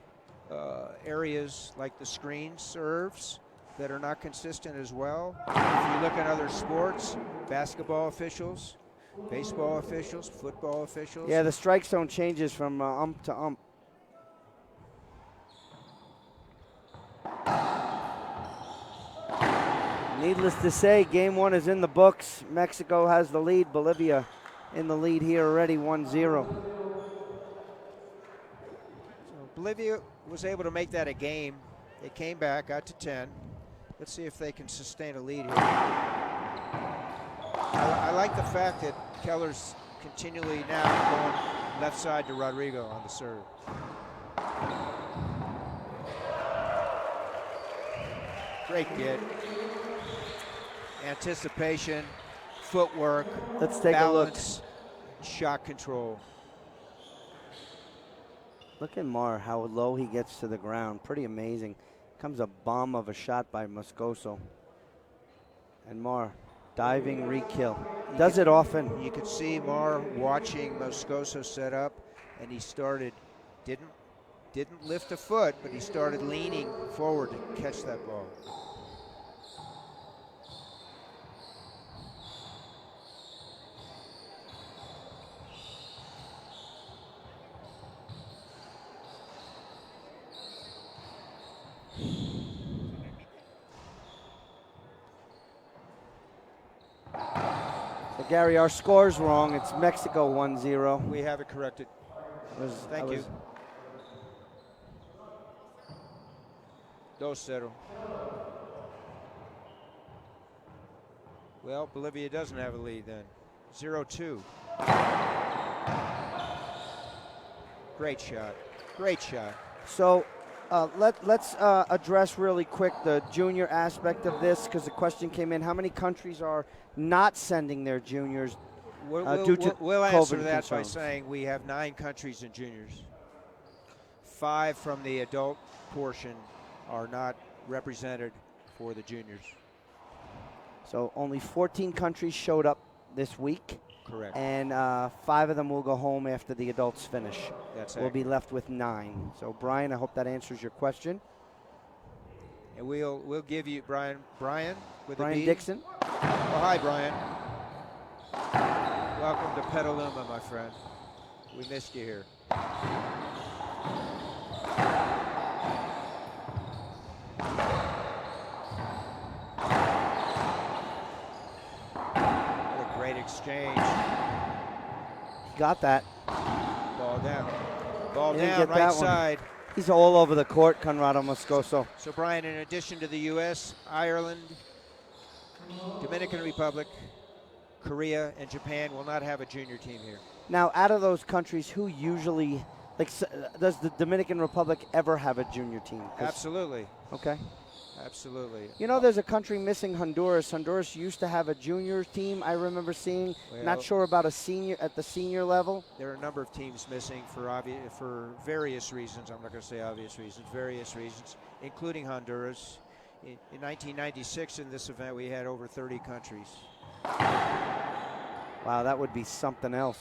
areas like the screen serves that are not consistent as well. If you look at other sports, basketball officials, baseball officials, football officials. Yeah, the strike zone changes from ump to ump. Needless to say, game 1 is in the books. Mexico has the lead. Bolivia in the lead here already, 1-0. Bolivia was able to make that a game. They came back, got to 10. Let's see if they can sustain a lead here. I like the fact that Keller's continually now going left side to Rodrigo on the serve. Great get. Anticipation, footwork, Let's take balance, shot control. Look at Mar, how low he gets to the ground. Pretty amazing. Comes a bomb of a shot by Moscoso. And Mar, diving re-kill. Does it often. You could see Mar watching Moscoso set up, and he started, didn't lift a foot, but he started leaning forward to catch that ball. Gary, our score's wrong. It's Mexico 1-0. We have it corrected. Thank you. 2-0. Well, Bolivia doesn't have a lead then. 0-2. Great shot. Great shot. So let's address really quick the junior aspect of this, because the question came in: how many countries are not sending their juniors due to we'll COVID answer that concerns? by saying we have 9 countries in juniors. 5 from the adult portion are not represented for the juniors. So only 14 countries showed up this week. Correct. And 5 of them will go home after the adults finish. That's We'll be accurate. left with 9. So Brian, I hope that answers your question. And we'll give you Brian with Brian a B. Dixon. Oh, hi, Brian. Welcome to Petaluma, my friend. We missed you here. What a great exchange. Got that. Ball down. Ball He didn't down, get right that one. side. He's all over the court, Conrado Moscoso. So, Brian, in addition to the U.S., Ireland, Dominican Republic, Korea, and Japan will not have a junior team here. Now, out of those countries, who usually, does the Dominican Republic ever have a junior team? Absolutely. Okay. Absolutely. You know, there's a country missing, Honduras. Honduras used to have a junior team, I remember seeing. Well, Not sure about a senior at the senior level. There are a number of teams missing for various reasons. I'm not going to say obvious reasons, various reasons, including Honduras. In 1996, in this event, we had over 30 countries. Wow, that would be something else.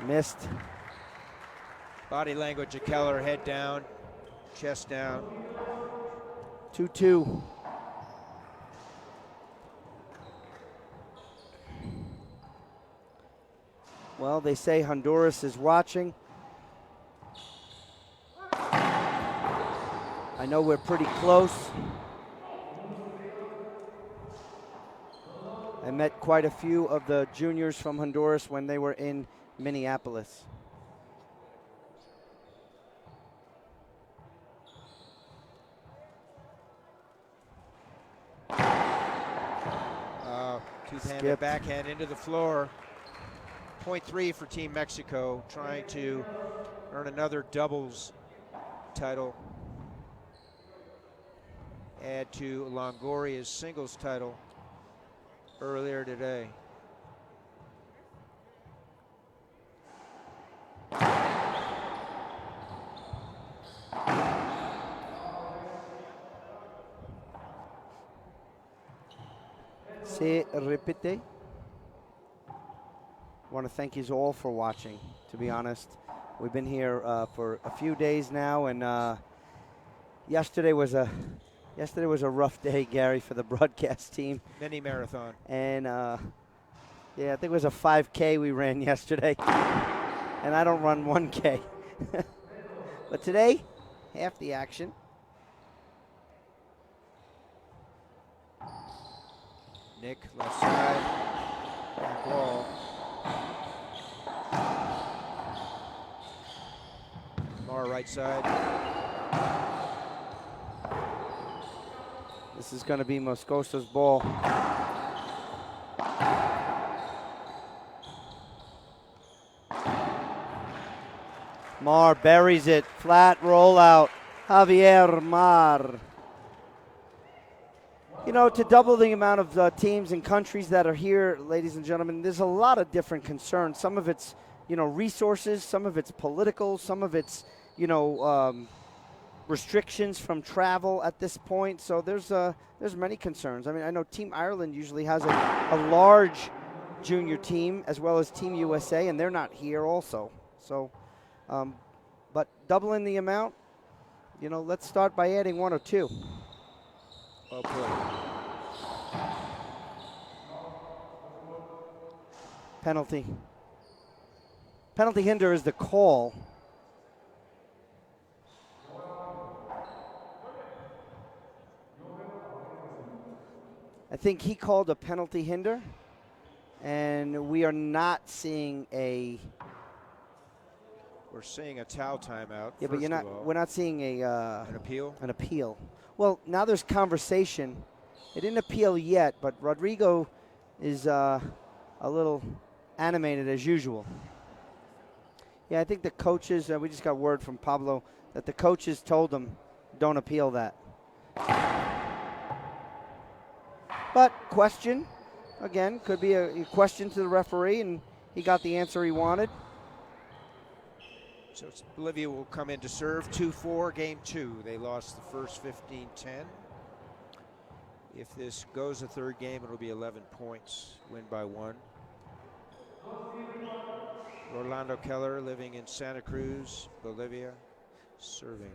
Missed. Body language of Keller, head down, chest down. 2-2. Well, they say Honduras is watching. I know we're pretty close. I met quite a few of the juniors from Honduras when they were in Minneapolis. Two-handed backhand into the floor. 0.3 for Team Mexico, trying to earn another doubles title. Add to Longoria's singles title earlier today. Se repite. I want to thank you all for watching, to be honest. We've been here for a few days now, and yesterday was a rough day, Gary, for the broadcast team. Mini marathon. And yeah, I think it was a 5K we ran yesterday. And I don't run 1K. But today, half the action. Nick, left side. Back wall. Mar, right side. This is going to be Moscoso's ball. Mar buries it. Flat rollout. Javier Mar. You know, to double the amount of teams and countries that are here, ladies and gentlemen, there's a lot of different concerns. Some of it's, you know, resources. Some of it's political. Some of it's, you know, restrictions from travel at this point. So there's many concerns. I mean, I know Team Ireland usually has a large junior team as well as Team USA, and they're not here also. So, but doubling the amount, you know, let's start by adding 1 or 2. Well played. Penalty. Penalty hinder is the call. I think he called a penalty hinder, and we are not seeing a We're seeing a towel timeout. Yeah, but you're not. We're not seeing an appeal. An appeal. Well, now there's conversation. It didn't appeal yet, but Rodrigo is a little animated as usual. Yeah, I think the coaches. We just got word from Pablo that the coaches told him, "Don't appeal that." But question, again, could be a question to the referee, and he got the answer he wanted. So Bolivia will come in to serve 2-4, game 2. They lost the first 15-10. If this goes a third game, it'll be 11 points, win by 1. Rolando Keller, living in Santa Cruz, Bolivia, serving.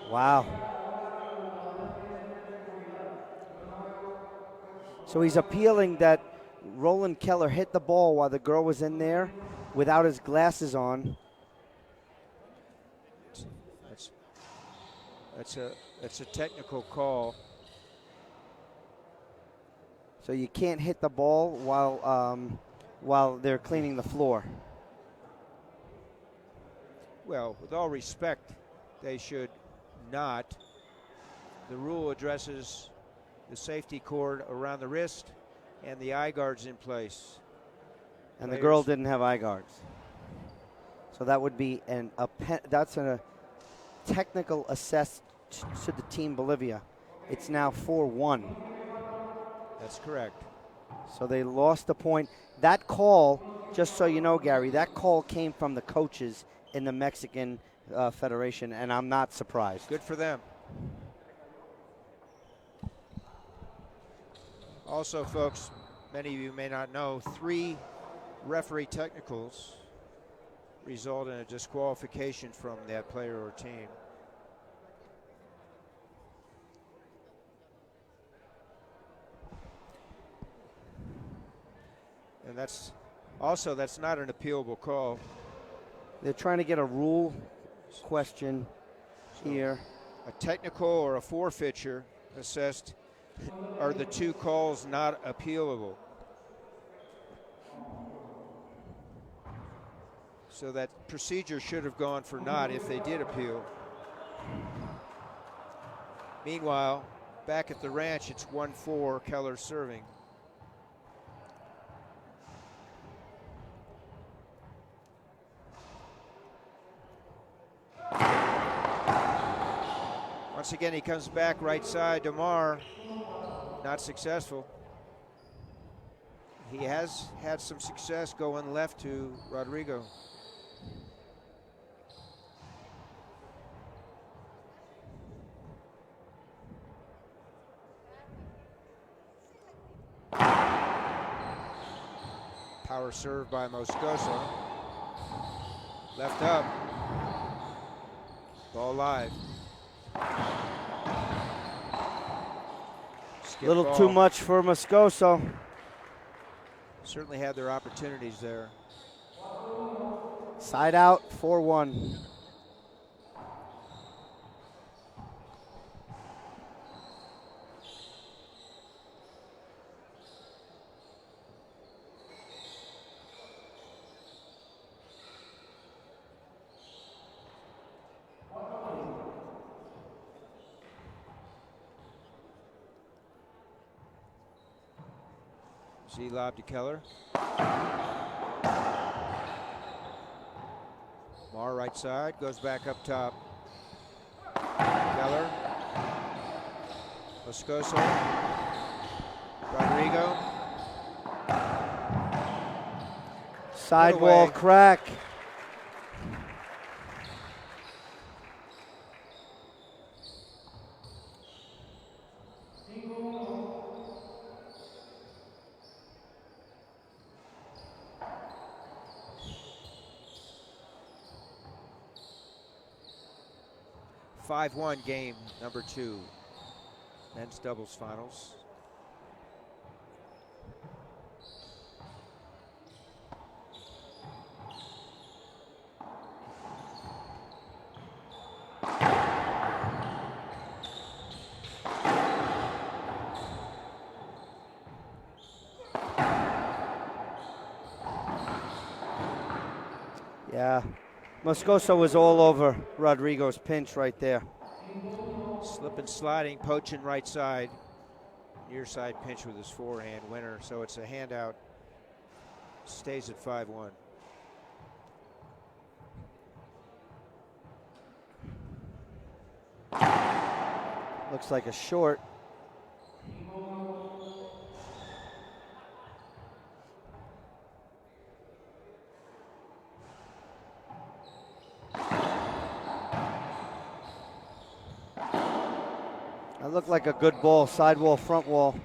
Wow. So he's appealing that Roland Keller hit the ball while the girl was in there without his glasses on. That's a technical call. So you can't hit the ball while they're cleaning the floor. Well, with all respect, they should not. The rule addresses the safety cord around the wrist and the eye guards in place. And the girl didn't have eye guards. So that would be that's a technical assess to the team Bolivia. It's now 4-1. That's correct. So they lost the point. That call, just so you know, Gary, that call came from the coaches in the Mexican Federation, and I'm not surprised. Good for them. Also, folks, many of you may not know, 3 referee technicals result in a disqualification from that player or team. And that's not an appealable call. They're trying to get a rule question here. A technical or a forfeiture assessed are the 2 calls not appealable. So that procedure should have gone for not if they did appeal. Meanwhile, back at the ranch, it's 1-4, Keller serving. Once again, he comes back right side to Mar. Not successful. He has had some success going left to Rodrigo. Power serve by Moscoso. Left up. Ball live. A little too much for Moscoso. Certainly had their opportunities there. Side out, 4-1. See lob to Keller. Mar right side, goes back up top. Keller. Moscoso. Rodrigo. Sidewall crack. Game number 2, men's doubles finals. Yeah. Moscoso was all over Rodrigo's pinch right there. Slip and sliding, poaching right side. Near side pinch with his forehand winner. So it's a handout. Stays at 5-1. Looks like a short. That looked like a good ball, side wall, front wall.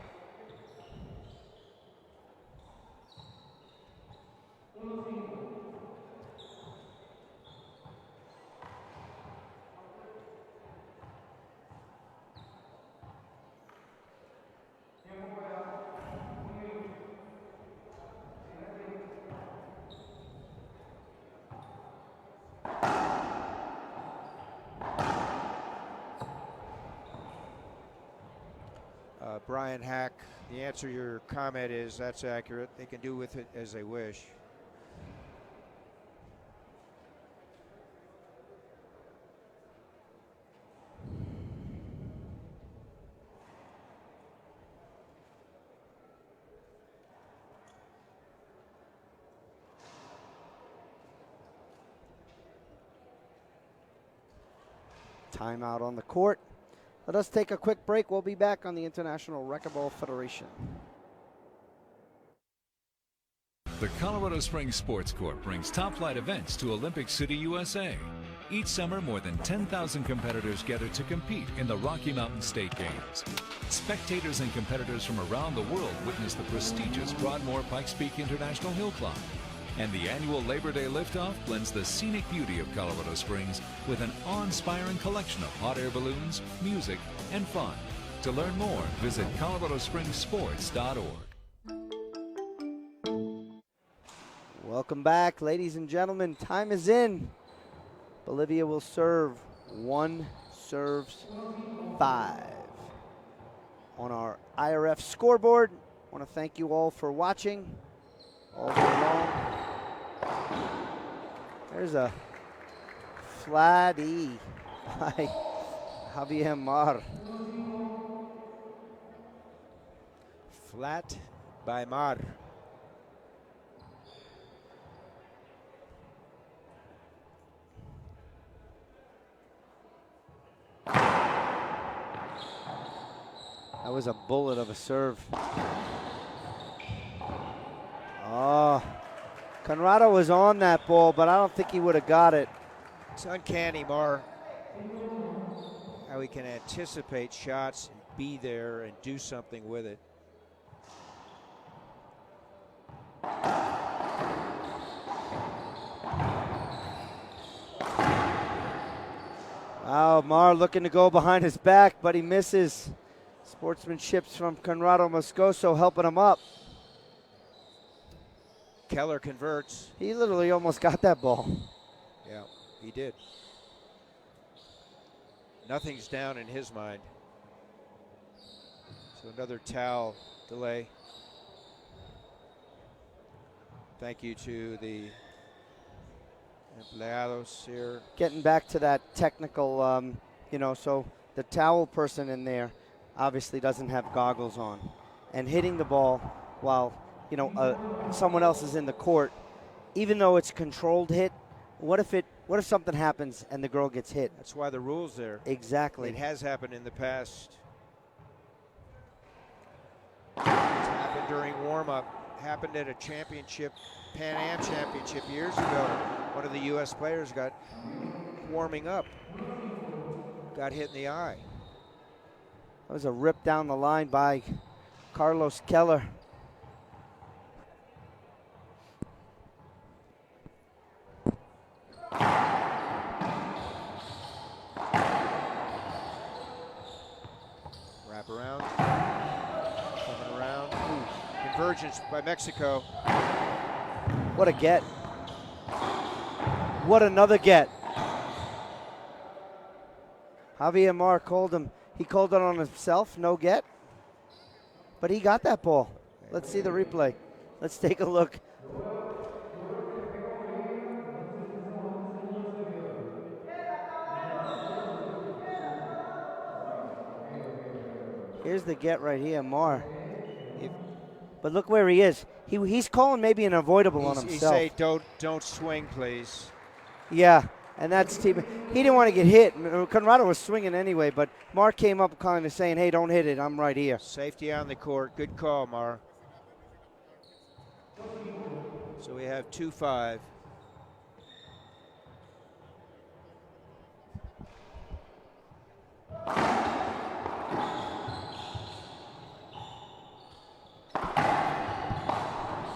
Brian Hack, the answer to your comment is that's accurate. They can do with it as they wish. Timeout on the court. Let us take a quick break. We'll be back on the International Racquetball Federation. The Colorado Springs Sports Court brings top-flight events to Olympic City, USA. Each summer, more than 10,000 competitors gather to compete in the Rocky Mountain State Games. Spectators and competitors from around the world witness the prestigious Broadmoor Pikes Peak International Hill Climb. And the annual Labor Day liftoff blends the scenic beauty of Colorado Springs with an awe-inspiring collection of hot air balloons, music, and fun. To learn more, visit coloradospringsports.org. Welcome back, ladies and gentlemen. Time is in. Bolivia will serve. 1 serves 5. On our IRF scoreboard, I want to thank you all for watching all day long. There's a flat E by Javier Mar. Flat by Mar. That was a bullet of a serve. Oh, Conrado was on that ball, but I don't think he would have got it. It's uncanny, Mar, how he can anticipate shots and be there and do something with it. Wow, Mar looking to go behind his back, but he misses. Sportsmanship's from Conrado Moscoso helping him up. Keller converts. He literally almost got that ball. Yeah, he did. Nothing's down in his mind. So another towel delay. Thank you to the empleados here. Getting back to that technical, so the towel person in there obviously doesn't have goggles on. And hitting the ball while, someone else is in the court, even though it's controlled hit, what if something happens and the girl gets hit? That's why the rule's there. Exactly. It has happened in the past. It's happened during warm-up. Happened at a championship, Pan Am championship years ago. One of the U.S. players got warming up, got hit in the eye. That was a rip down the line by Carlos Keller. Wrap around, coming around. Ooh. Convergence by Mexico. What a get. What another get. Javier Mar called him. He called it on himself, no get. But he got that ball. Let's see the replay. Let's take a look. Here's the get right here, Mar. But look where he is. He's calling maybe an avoidable on himself. He say, don't swing, please. Yeah, and that's team. He didn't want to get hit. Conrado was swinging anyway, but Mark came up kind of saying, hey, don't hit it. I'm right here. Safety on the court. Good call, Mar. So we have 2-5.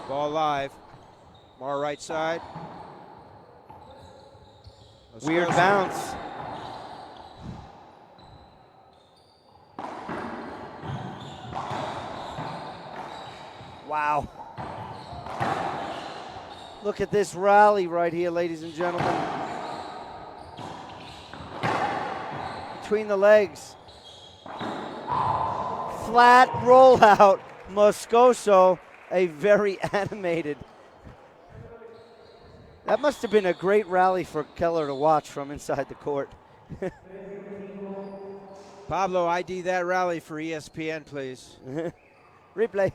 Ball live. Mar right side. Weird bounce. Wow. Look at this rally right here, ladies and gentlemen. Between the legs. Flat rollout. Moscoso, a very animated. That must have been a great rally for Keller to watch from inside the court. Pablo, ID that rally for ESPN, please. Replay.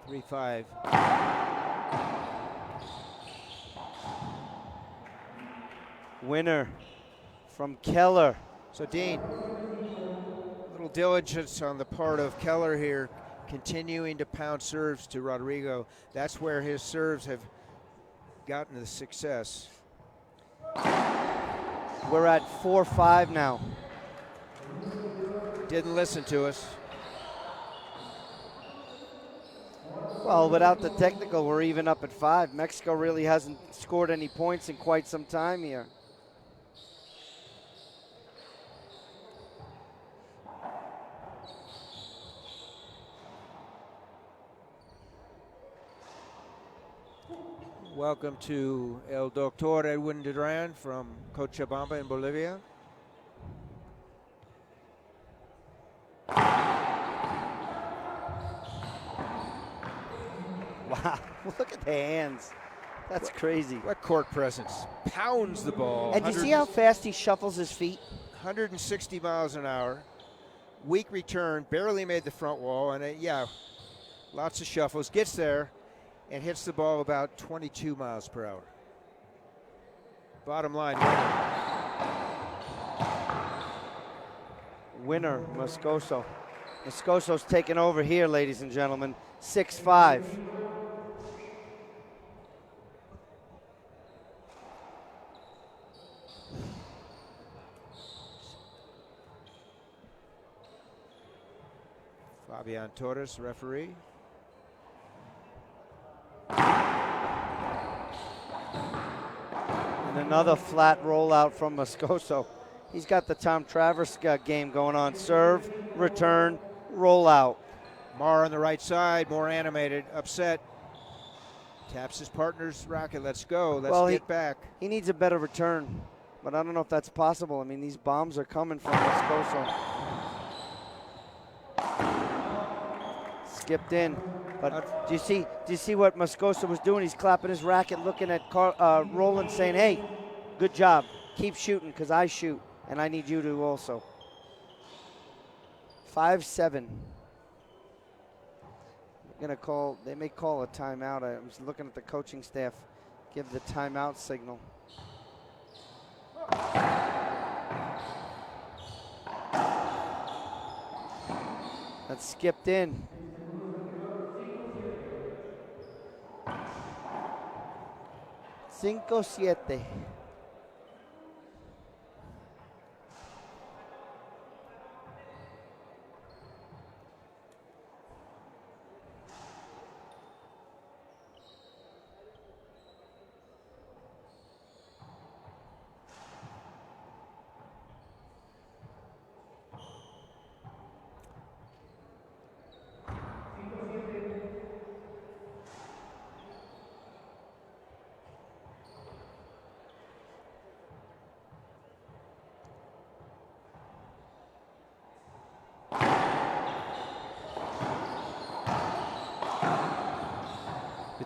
Three, 5. Winner from Keller. So, Dean, little diligence on the part of Keller here, continuing to pound serves to Rodrigo. That's where his serves have gotten the success. We're at 4-5 now. Didn't listen to us. Well, without the technical, we're even up at 5. Mexico really hasn't scored any points in quite some time here. Welcome to El Doctor Edwin Duran from Cochabamba in Bolivia. Wow, look at the hands. That's crazy. What court presence. Pounds the ball. And do you see how fast he shuffles his feet? 160 miles an hour. Weak return, barely made the front wall, and yeah, lots of shuffles. Gets there and hits the ball about 22 miles per hour. Bottom line, Winner, Moscoso. Moscoso's taking over here, ladies and gentlemen. 6-5. Fabian Torres, referee. And another flat rollout from Moscoso. He's got the Tom Travers game going on. Serve, return, rollout. Mar on the right side, more animated, upset. Taps his partner's racket. Let's go. Let's get back. He needs a better return, but I don't know if that's possible. I mean, these bombs are coming from Moscoso. Skipped in, but do you see what Moscoso was doing? He's clapping his racket, looking at Roland, saying, "Hey, good job. Keep shooting, because I shoot, and I need you to also." 5-7. They may call a timeout. I was looking at the coaching staff, give the timeout signal. That's skipped in. Cinco, siete.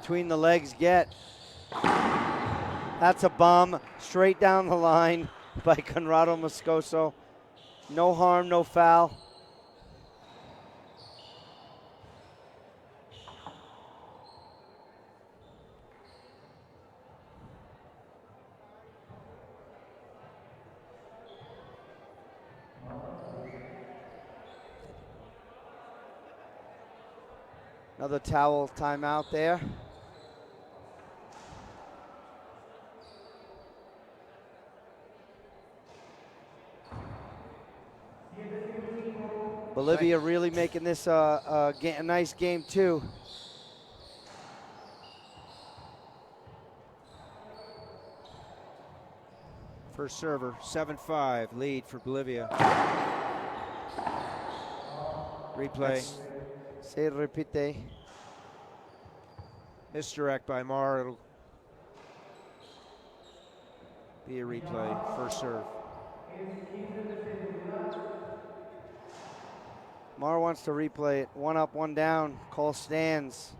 Between the legs get. That's a bomb straight down the line by Conrado Moscoso. No harm, no foul. Another towel timeout there. Bolivia really making this a nice game too. First server, 7-5 lead for Bolivia. Replay. Se repite. Misdirect by Mar. It'll be a replay. First serve. Mar wants to replay it. 1 up, 1 down. Call stands.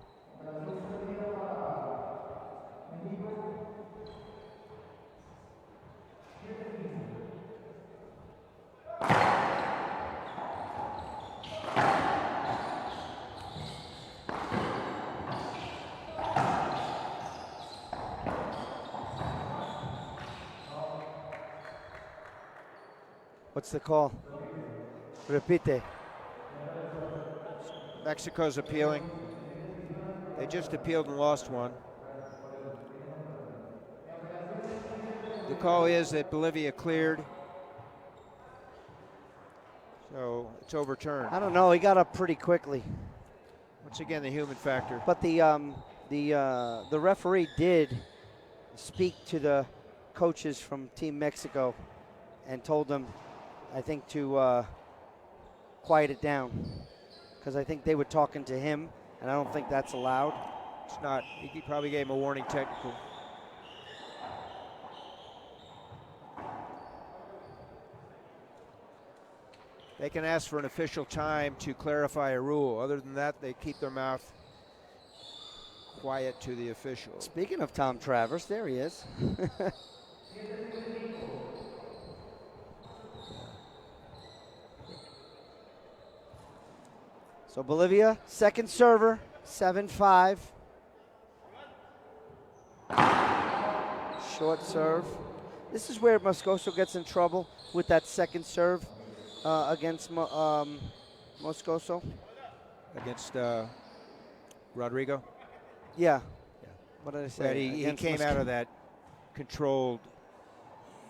What's the call? Repite. Mexico's appealing. They just appealed and lost one. The call is that Bolivia cleared. So it's overturned. I don't know. He got up pretty quickly. Once again, the human factor. But the referee did speak to the coaches from Team Mexico and told them, I think, to quiet it down, because I think they were talking to him, and I don't think that's allowed. It's not. He probably gave him a warning technical. They can ask for an official time to clarify a rule. Other than that, they keep their mouth quiet to the official. Speaking of Tom Travers, there he is. So Bolivia, second server, 7-5. Short serve. This is where Moscoso gets in trouble with that second serve against Moscoso. Against Rodrigo? Yeah. What did I say? But he came out of that controlled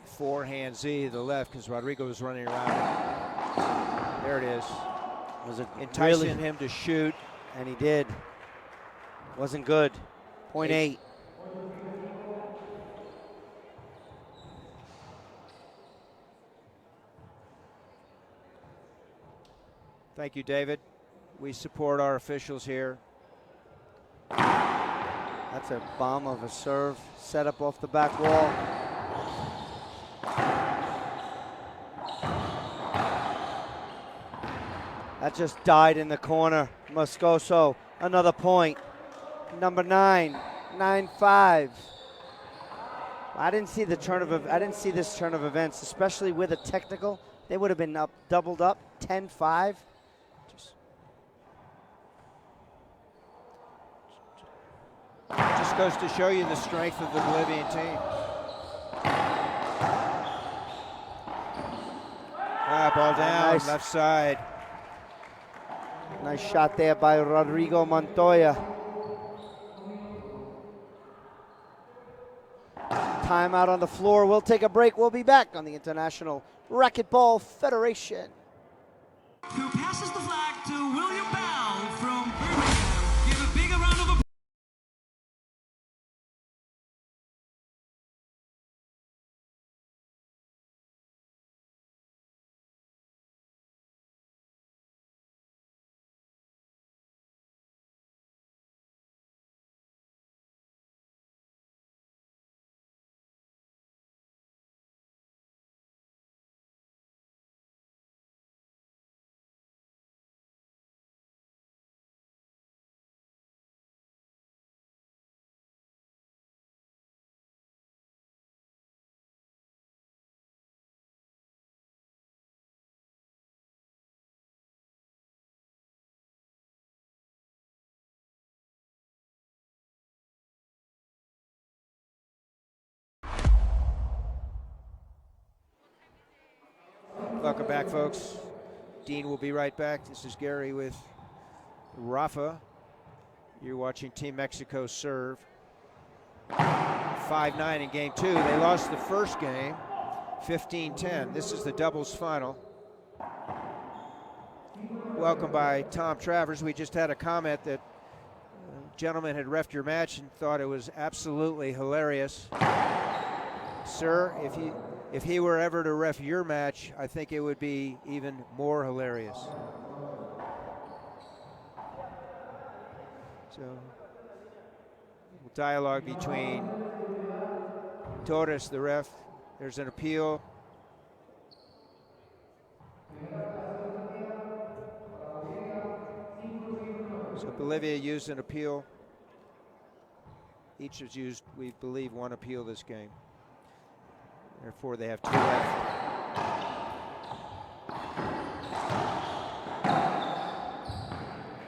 forehand Z to the left because Rodrigo was running around. There it is. Was it enticing him to shoot? And he did. Wasn't good. 0.8. Thank you, David. We support our officials here. That's a bomb of a serve. Set up off the back wall. That just died in the corner. Moscoso, another point. Number 9, 9-5. I didn't see this turn of events, especially with a technical. They would have been up, doubled up, 10-5. Just goes to show you the strength of the Bolivian team. Ball down, nice. Left side. Nice shot there by Rodrigo Montoya. Timeout on the floor. We'll take a break. We'll be back on the International Racquetball Federation. Who passes the flag to William Bell. Welcome back, folks. Dean will be right back. This is Gary with Rafa. You're watching Team Mexico serve. 5-9 in game 2. They lost the first game, 15-10. This is the doubles final. Welcome by Tom Travers. We just had a comment that a gentleman had reffed your match and thought it was absolutely hilarious. Sir, if he were ever to ref your match, I think it would be even more hilarious. So, dialogue between Torres, the ref. There's an appeal. So Bolivia used an appeal. Each has used, we believe, one appeal this game. Therefore, they have 2 left.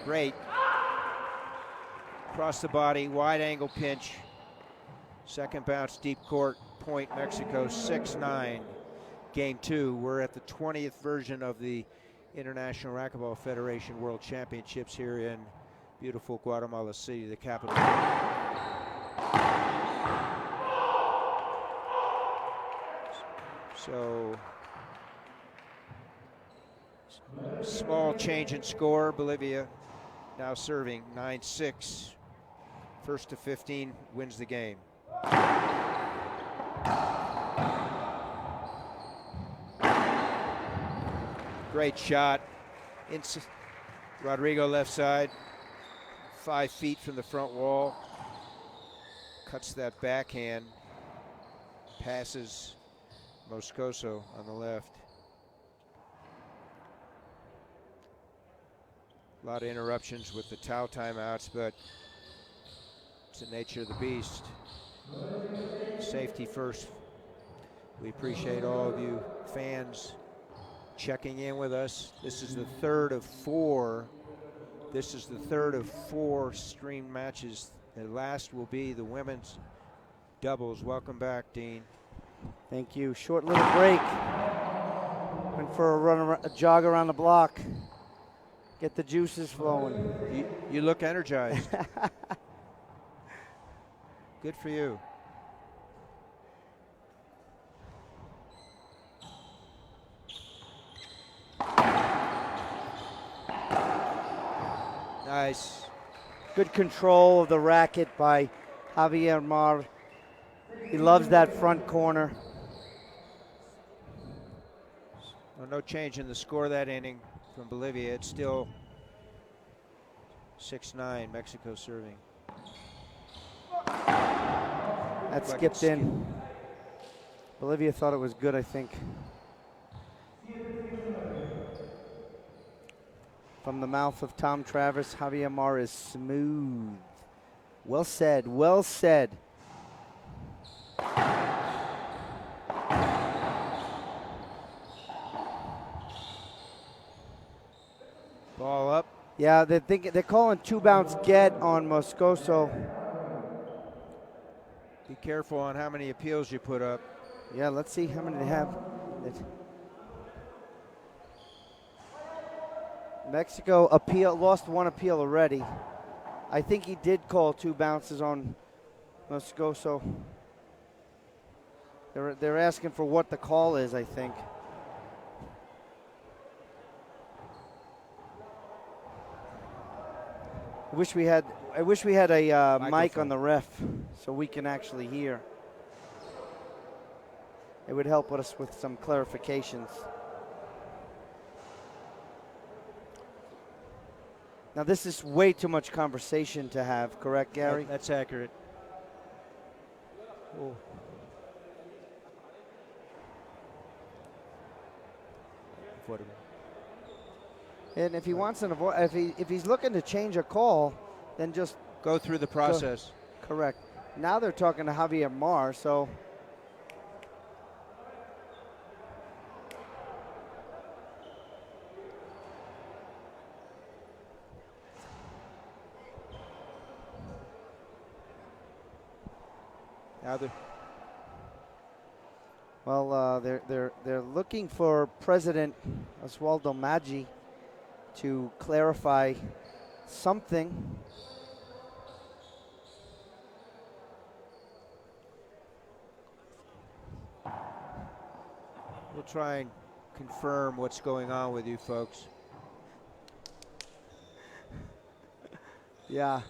Great. Across the body, wide angle pinch. Second bounce, deep court, point Mexico, 6-9. Game 2. We're at the 20th version of the International Racquetball Federation World Championships here in beautiful Guatemala City, the capital. So, small change in score. Bolivia now serving 9-6. First to 15 wins the game. Great shot. Rodrigo left side. 5 feet from the front wall. Cuts that backhand. Passes Moscoso on the left. A lot of interruptions with the towel timeouts, but it's the nature of the beast. Safety first. We appreciate all of you fans checking in with us. This is the third of 4. This is the third of 4 streamed matches. The last will be the women's doubles. Welcome back, Dean. Thank you. Short little break. Went for a run, a jog around the block. Get the juices flowing. You look energized. Good for you. Nice. Good control of the racket by Javier Mar. He loves that front corner. Well, no change in the score that inning from Bolivia. It's still 6-9, Mexico serving. That skipped in. Bolivia thought it was good, I think. From the mouth of Tom Travers, Javier Mar is smooth. Well said, well said. Ball up. Yeah, they're calling 2-bounce get on Moscoso. Be careful on how many appeals you put up. Yeah, let's see how many they have. Mexico lost 1 appeal already. I think he did call 2 bounces on Moscoso. They're asking for what the call is, I think. I wish we had a mic on the ref so we can actually hear. It would help us with some clarifications. Now this is way too much conversation to have, correct, Gary? That's accurate. Oh. And if he wants an if he's looking to change a call, then just go through the process. Correct. Now they're talking to Javier Mar, so Well, they're looking for President Oswaldo Maggi to clarify something. We'll try and confirm what's going on with you folks. Yeah.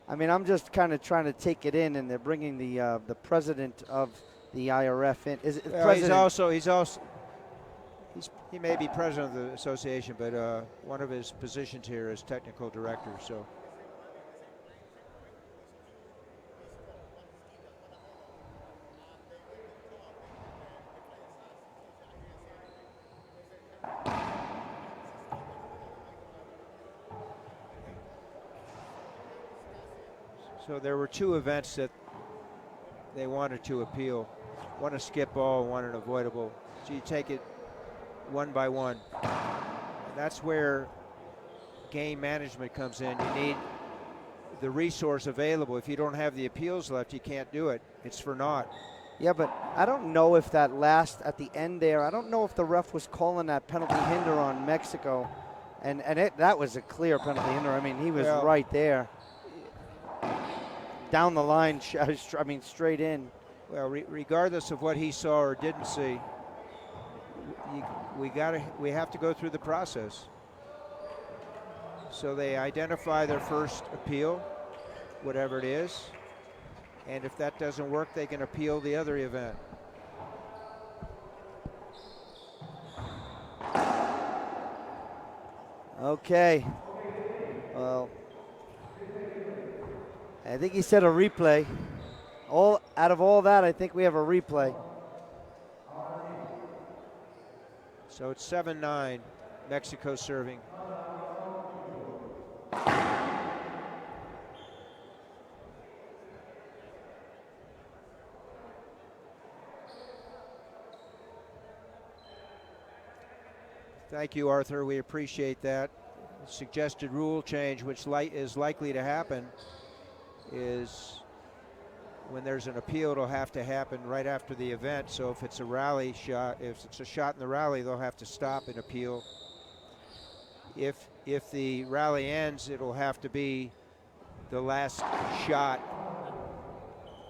I mean, I'm just kind of trying to take it in, and they're bringing the president of the IRF in. Is it president? He may be president of the association, but one of his positions here is technical director. So. So there were two events that they wanted to appeal. One a skip ball, one an avoidable. So you take it one by one. And that's where game management comes in. You need the resource available. If you don't have the appeals left, you can't do it. It's for naught. Yeah, but I don't know if that last at the end there, I don't know if the ref was calling that penalty hinder on Mexico. And that was a clear penalty hinder. I mean, he was right there. Down the line, I mean, straight in. Well, regardless of what he saw or didn't see, we have to go through the process. So they identify their first appeal, whatever it is, and if that doesn't work, they can appeal the other event. Okay. Well, I think he said a replay. Out of all that, I think we have a replay. So it's 7-9, Mexico serving. Thank you, Arthur. We appreciate that. Suggested rule change, which is likely to happen, is when there's an appeal, it'll have to happen right after the event. So if it's a rally shot, if it's a shot in the rally, they'll have to stop and appeal. If the rally ends, it'll have to be the last shot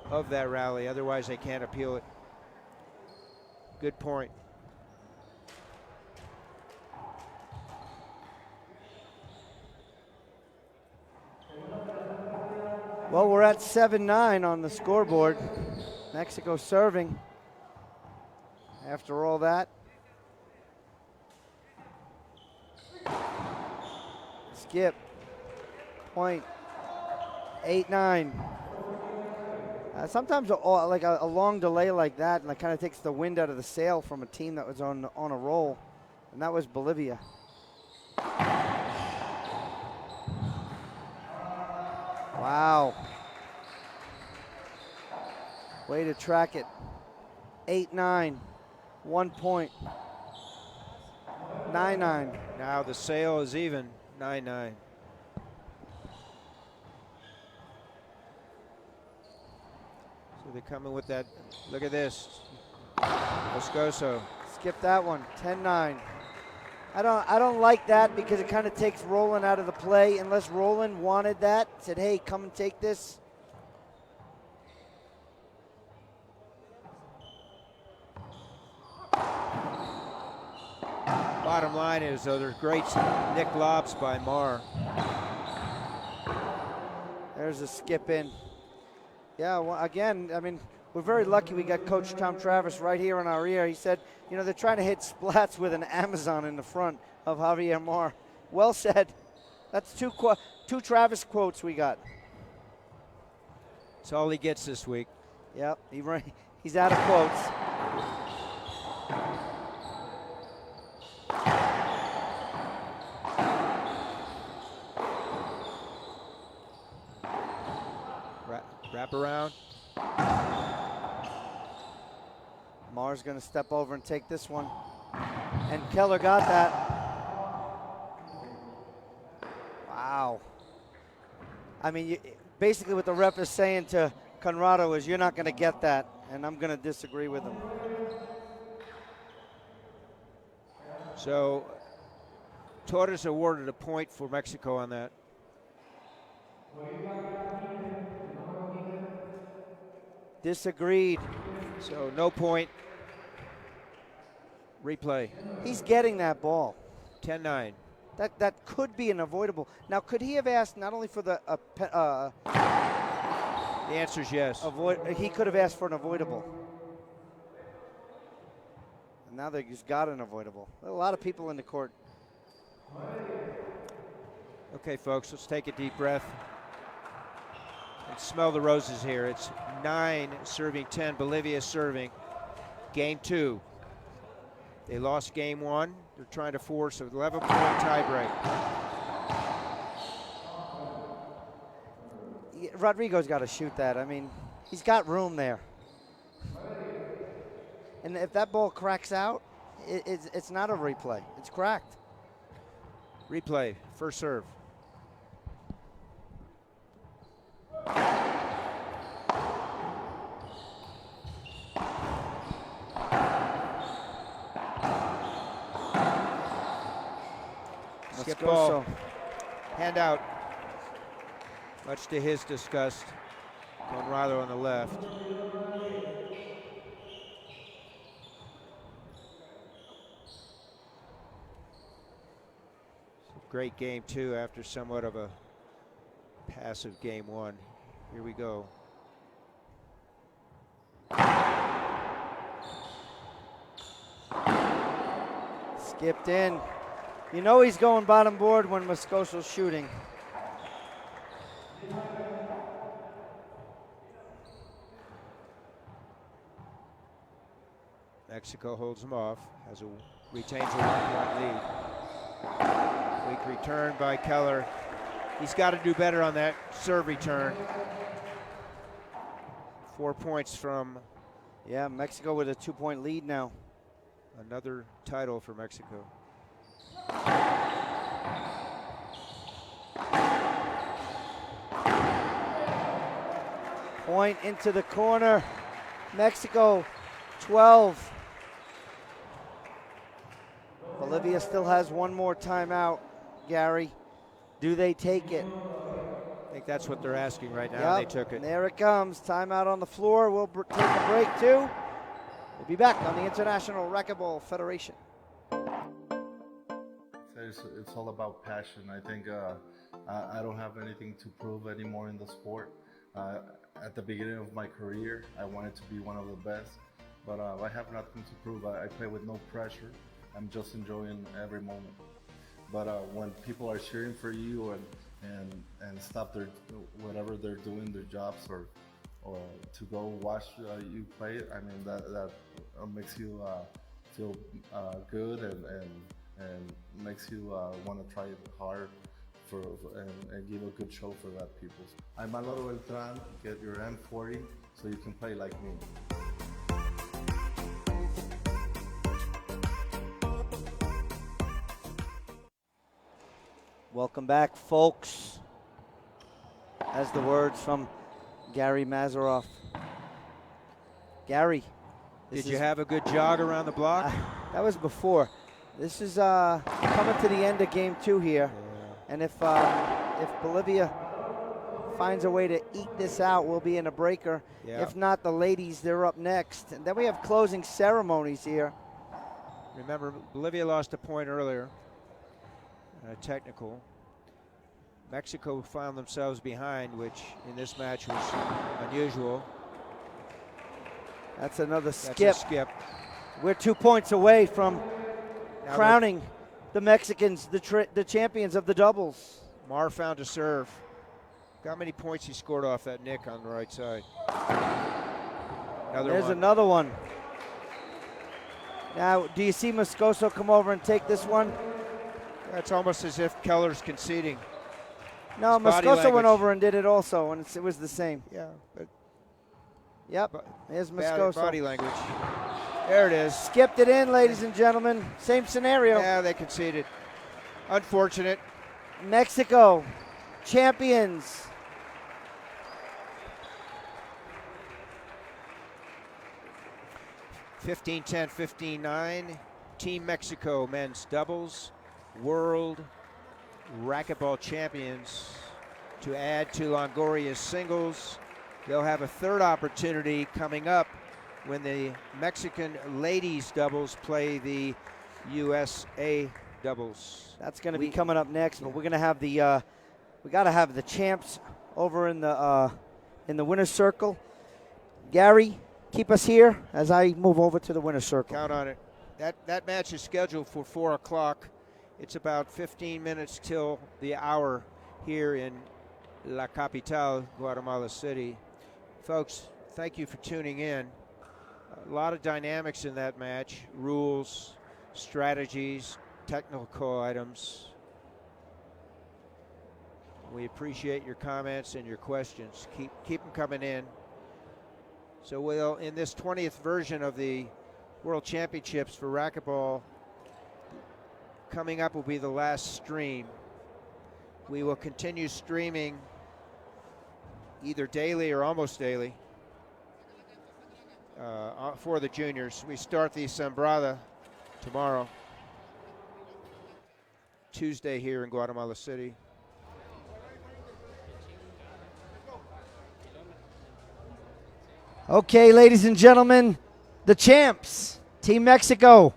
of that rally. Otherwise, they can't appeal it. Good point. Well, we're at 7-9 on the scoreboard. Mexico serving. After all that. Skip. Point. 8-9. Sometimes like a long delay like that, and it kind of takes the wind out of the sail from a team that was on a roll, and that was Bolivia. Wow. Way to track it. 8-9. 1 point. 9-9. Now the sail is even. 9-9. So they're coming with that. Look at this. Moscoso. Skip that one. 10-9. I don't like that because it kind of takes Roland out of the play. Unless Roland wanted that, said, hey, come and take this. Bottom line is, though, there's great nick lobs by Marr. There's a skip in. Yeah, well, again, I mean, we're very lucky we got Coach Tom Travis right here in our ear. He said, you know, they're trying to hit splats with an Amazon in the front of Javier Marr. Well said. That's two Travis quotes we got. That's all he gets this week. Yep, he's out of quotes. Wrap around. Marr's going to step over and take this one. And Keller got that. Wow. I mean, basically what the ref is saying to Conrado is you're not going to get that. and I'm going to disagree with him. So Torres awarded a point for Mexico on that. Disagreed. So no point. Replay. He's getting that ball. 10-9. That could be an avoidable. Now, could he have asked not only for the The answer is yes. he could have asked for an avoidable. And now he's got an avoidable. There are a lot of people in the court. Okay, folks, let's take a deep breath and smell the roses here. It's 9 serving 10. Bolivia serving. Game 2. They lost game 1. They're trying to force an 11-point tiebreak. Rodrigo's got to shoot that. I mean, he's got room there. And if that ball cracks out, it's not a replay. It's cracked. Replay, first serve. Skip ball. Hand out. Much to his disgust. Conrado on the left. Great game 2 after somewhat of a passive game 1. Here we go. Skipped in. You know he's going bottom board when Moscoso's shooting. Mexico holds him off, retains a 1-point lead. Weak return by Keller. He's got to do better on that serve return. 4 points from. Yeah, Mexico with a 2-point lead now. Another title for Mexico. Point into the corner. Mexico 12. Bolivia still has one more timeout, Gary. Do they take it? I think that's what they're asking right now. Yep, They took it. There it comes. Timeout on the floor. We'll take a break too. We'll be back on the International Racquetball Federation. It's all about passion. I think I don't have anything to prove anymore in the sport. At the beginning of my career, I wanted to be one of the best, but I have nothing to prove. I play with no pressure. I'm just enjoying every moment. But when people are cheering for you and stop whatever they're doing, their jobs, or to go watch you play, I mean that makes you feel good and makes you want to try hard and give a good show for that people. I'm Alvaro Beltran. Get your M40 so you can play like me. Welcome back, folks. As the words from Gary Mazeroff. Gary. Did you have a good jog around the block? That was before. This is coming to the end of game 2 here. Yeah. And if Bolivia finds a way to eke this out, we'll be in a breaker. Yeah. If not, the ladies, they're up next. And then we have closing ceremonies here. Remember, Bolivia lost a point earlier. Technical. Mexico found themselves behind, which in this match was unusual. That's another skip. That's a skip. We're 2 points away from crowning the Mexicans, the champions of the doubles. Mar found a serve. How many points he scored off that nick on the right side? There's another one. Now, do you see Moscoso come over and take this one? It's almost as if Keller's conceding. No, Moscoso went over and did it also, and it was the same. Yeah. But yep, there's Moscoso. Body language. There it is. Skipped it in, ladies and gentlemen. Same scenario. Yeah, they conceded. Unfortunate. Mexico, champions. 15-10, 15-9. Team Mexico men's doubles, world racquetball champions, to add to Longoria's singles. They'll have a third opportunity coming up when the Mexican ladies doubles play the USA doubles. That's going to be coming up next, but we're going to have the we got to have the champs over in the winner's circle. Gary, keep us here as I move over to the winner's circle. Count on it. That match is scheduled for 4 o'clock. It's about 15 minutes till the hour here in La Capital, Guatemala City. Folks, thank you for tuning in. A lot of dynamics in that match, rules, strategies, technical items. We appreciate your comments and your questions. Keep them coming in. So we'll, in this 20th version of the World Championships for racquetball, coming up will be the last stream. We will continue streaming either daily or almost daily for the juniors. We start the Sembrada tomorrow, Tuesday here in Guatemala City. Okay, ladies and gentlemen, the champs, Team Mexico,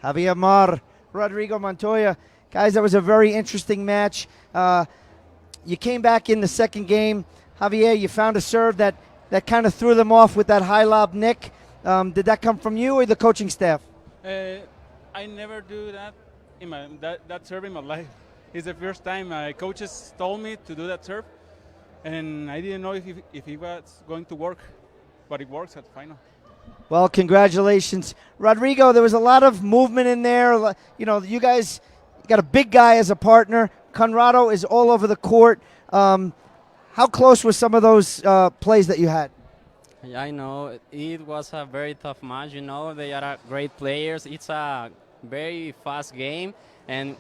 Javier Mar, Rodrigo Montoya. Guys, that was a very interesting match. You came back in the second game. Javier, you found a serve that kind of threw them off with that high lob nick. Did that come from you or the coaching staff? I never do that in that serve in my life. It's the first time my coaches told me to do that serve, and I didn't know if it was going to work, but it works at the final. Well, congratulations. Rodrigo, there was a lot of movement in there. You know, you guys got a big guy as a partner. Conrado is all over the court. How close were some of those plays that you had? Yeah, I know. It was a very tough match. You know, they are great players. It's a very fast game, and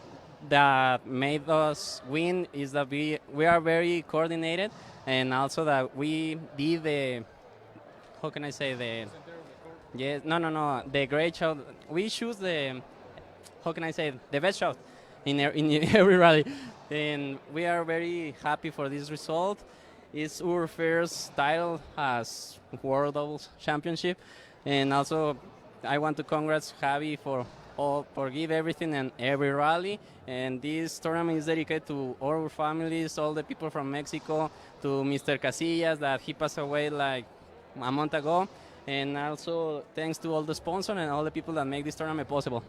that made us win is that we are very coordinated, and also that we did the, how can I say, the, yes, no, the great shot. We choose the, how can I say, the best shot in every rally, and we are very happy for this result. It's our first title as World Doubles Championship, and also I want to congratulate Javi for give everything and every rally. And this tournament is dedicated to all our families, all the people from Mexico, to Mr. Casillas that he passed away like a month ago, and also thanks to all the sponsors and all the people that make this tournament possible.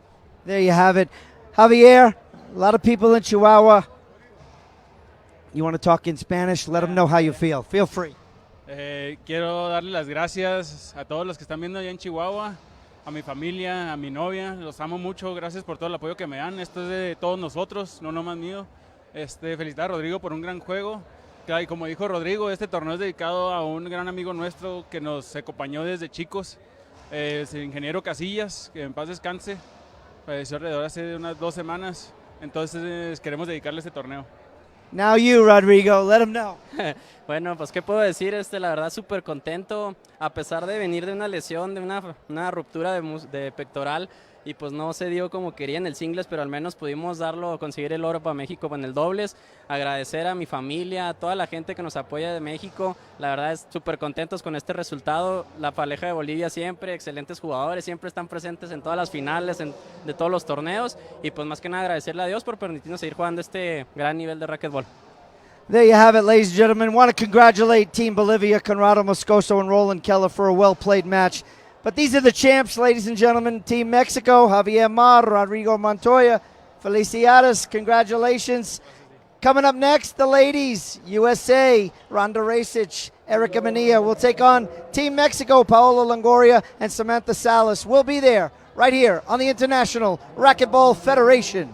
There you have it. Javier, a lot of people in Chihuahua. You want to talk in Spanish? Let them know how you feel. Feel free. Quiero darle las gracias a todos los que están viendo allá en Chihuahua, a mi familia, a mi novia. Los amo mucho. Gracias por todo el apoyo que me dan. Esto es de todos nosotros, no nomás mío. Felicitar a Rodrigo por un gran juego. Y como dijo Rodrigo, este torneo es dedicado a un gran amigo nuestro que nos acompañó desde chicos, el ingeniero Casillas, que en paz descanse. Falleció alrededor hace unas 2 semanas. Entonces queremos dedicarle este torneo. Now you, Rodrigo, let them know. Bueno, pues qué puedo decir, la verdad súper contento, a pesar de venir de una lesión, de una ruptura de pectoral, y pues no se dio como quería en el singles, pero al menos pudimos conseguir el oro para México en el dobles. Agradecer a mi familia, a toda la gente que nos apoya de México, la verdad es súper contentos con este resultado. La pareja de Bolivia siempre, excelentes jugadores, siempre están presentes en todas las finales, de todos los torneos, y pues más que nada agradecerle a Dios por permitirnos seguir jugando este gran nivel de racquetball. There you have it, ladies and gentlemen. Want to congratulate Team Bolivia, Conrado, Moscoso, and Roland Keller for a well-played match. But these are the champs, ladies and gentlemen. Team Mexico, Javier Mar, Rodrigo Montoya. Felicidades, congratulations. Coming up next, the ladies, USA, Ronda Rasic, Erica Mania will take on Team Mexico, Paola Longoria and Samantha Salas. We'll be there right here on the International Racquetball Federation.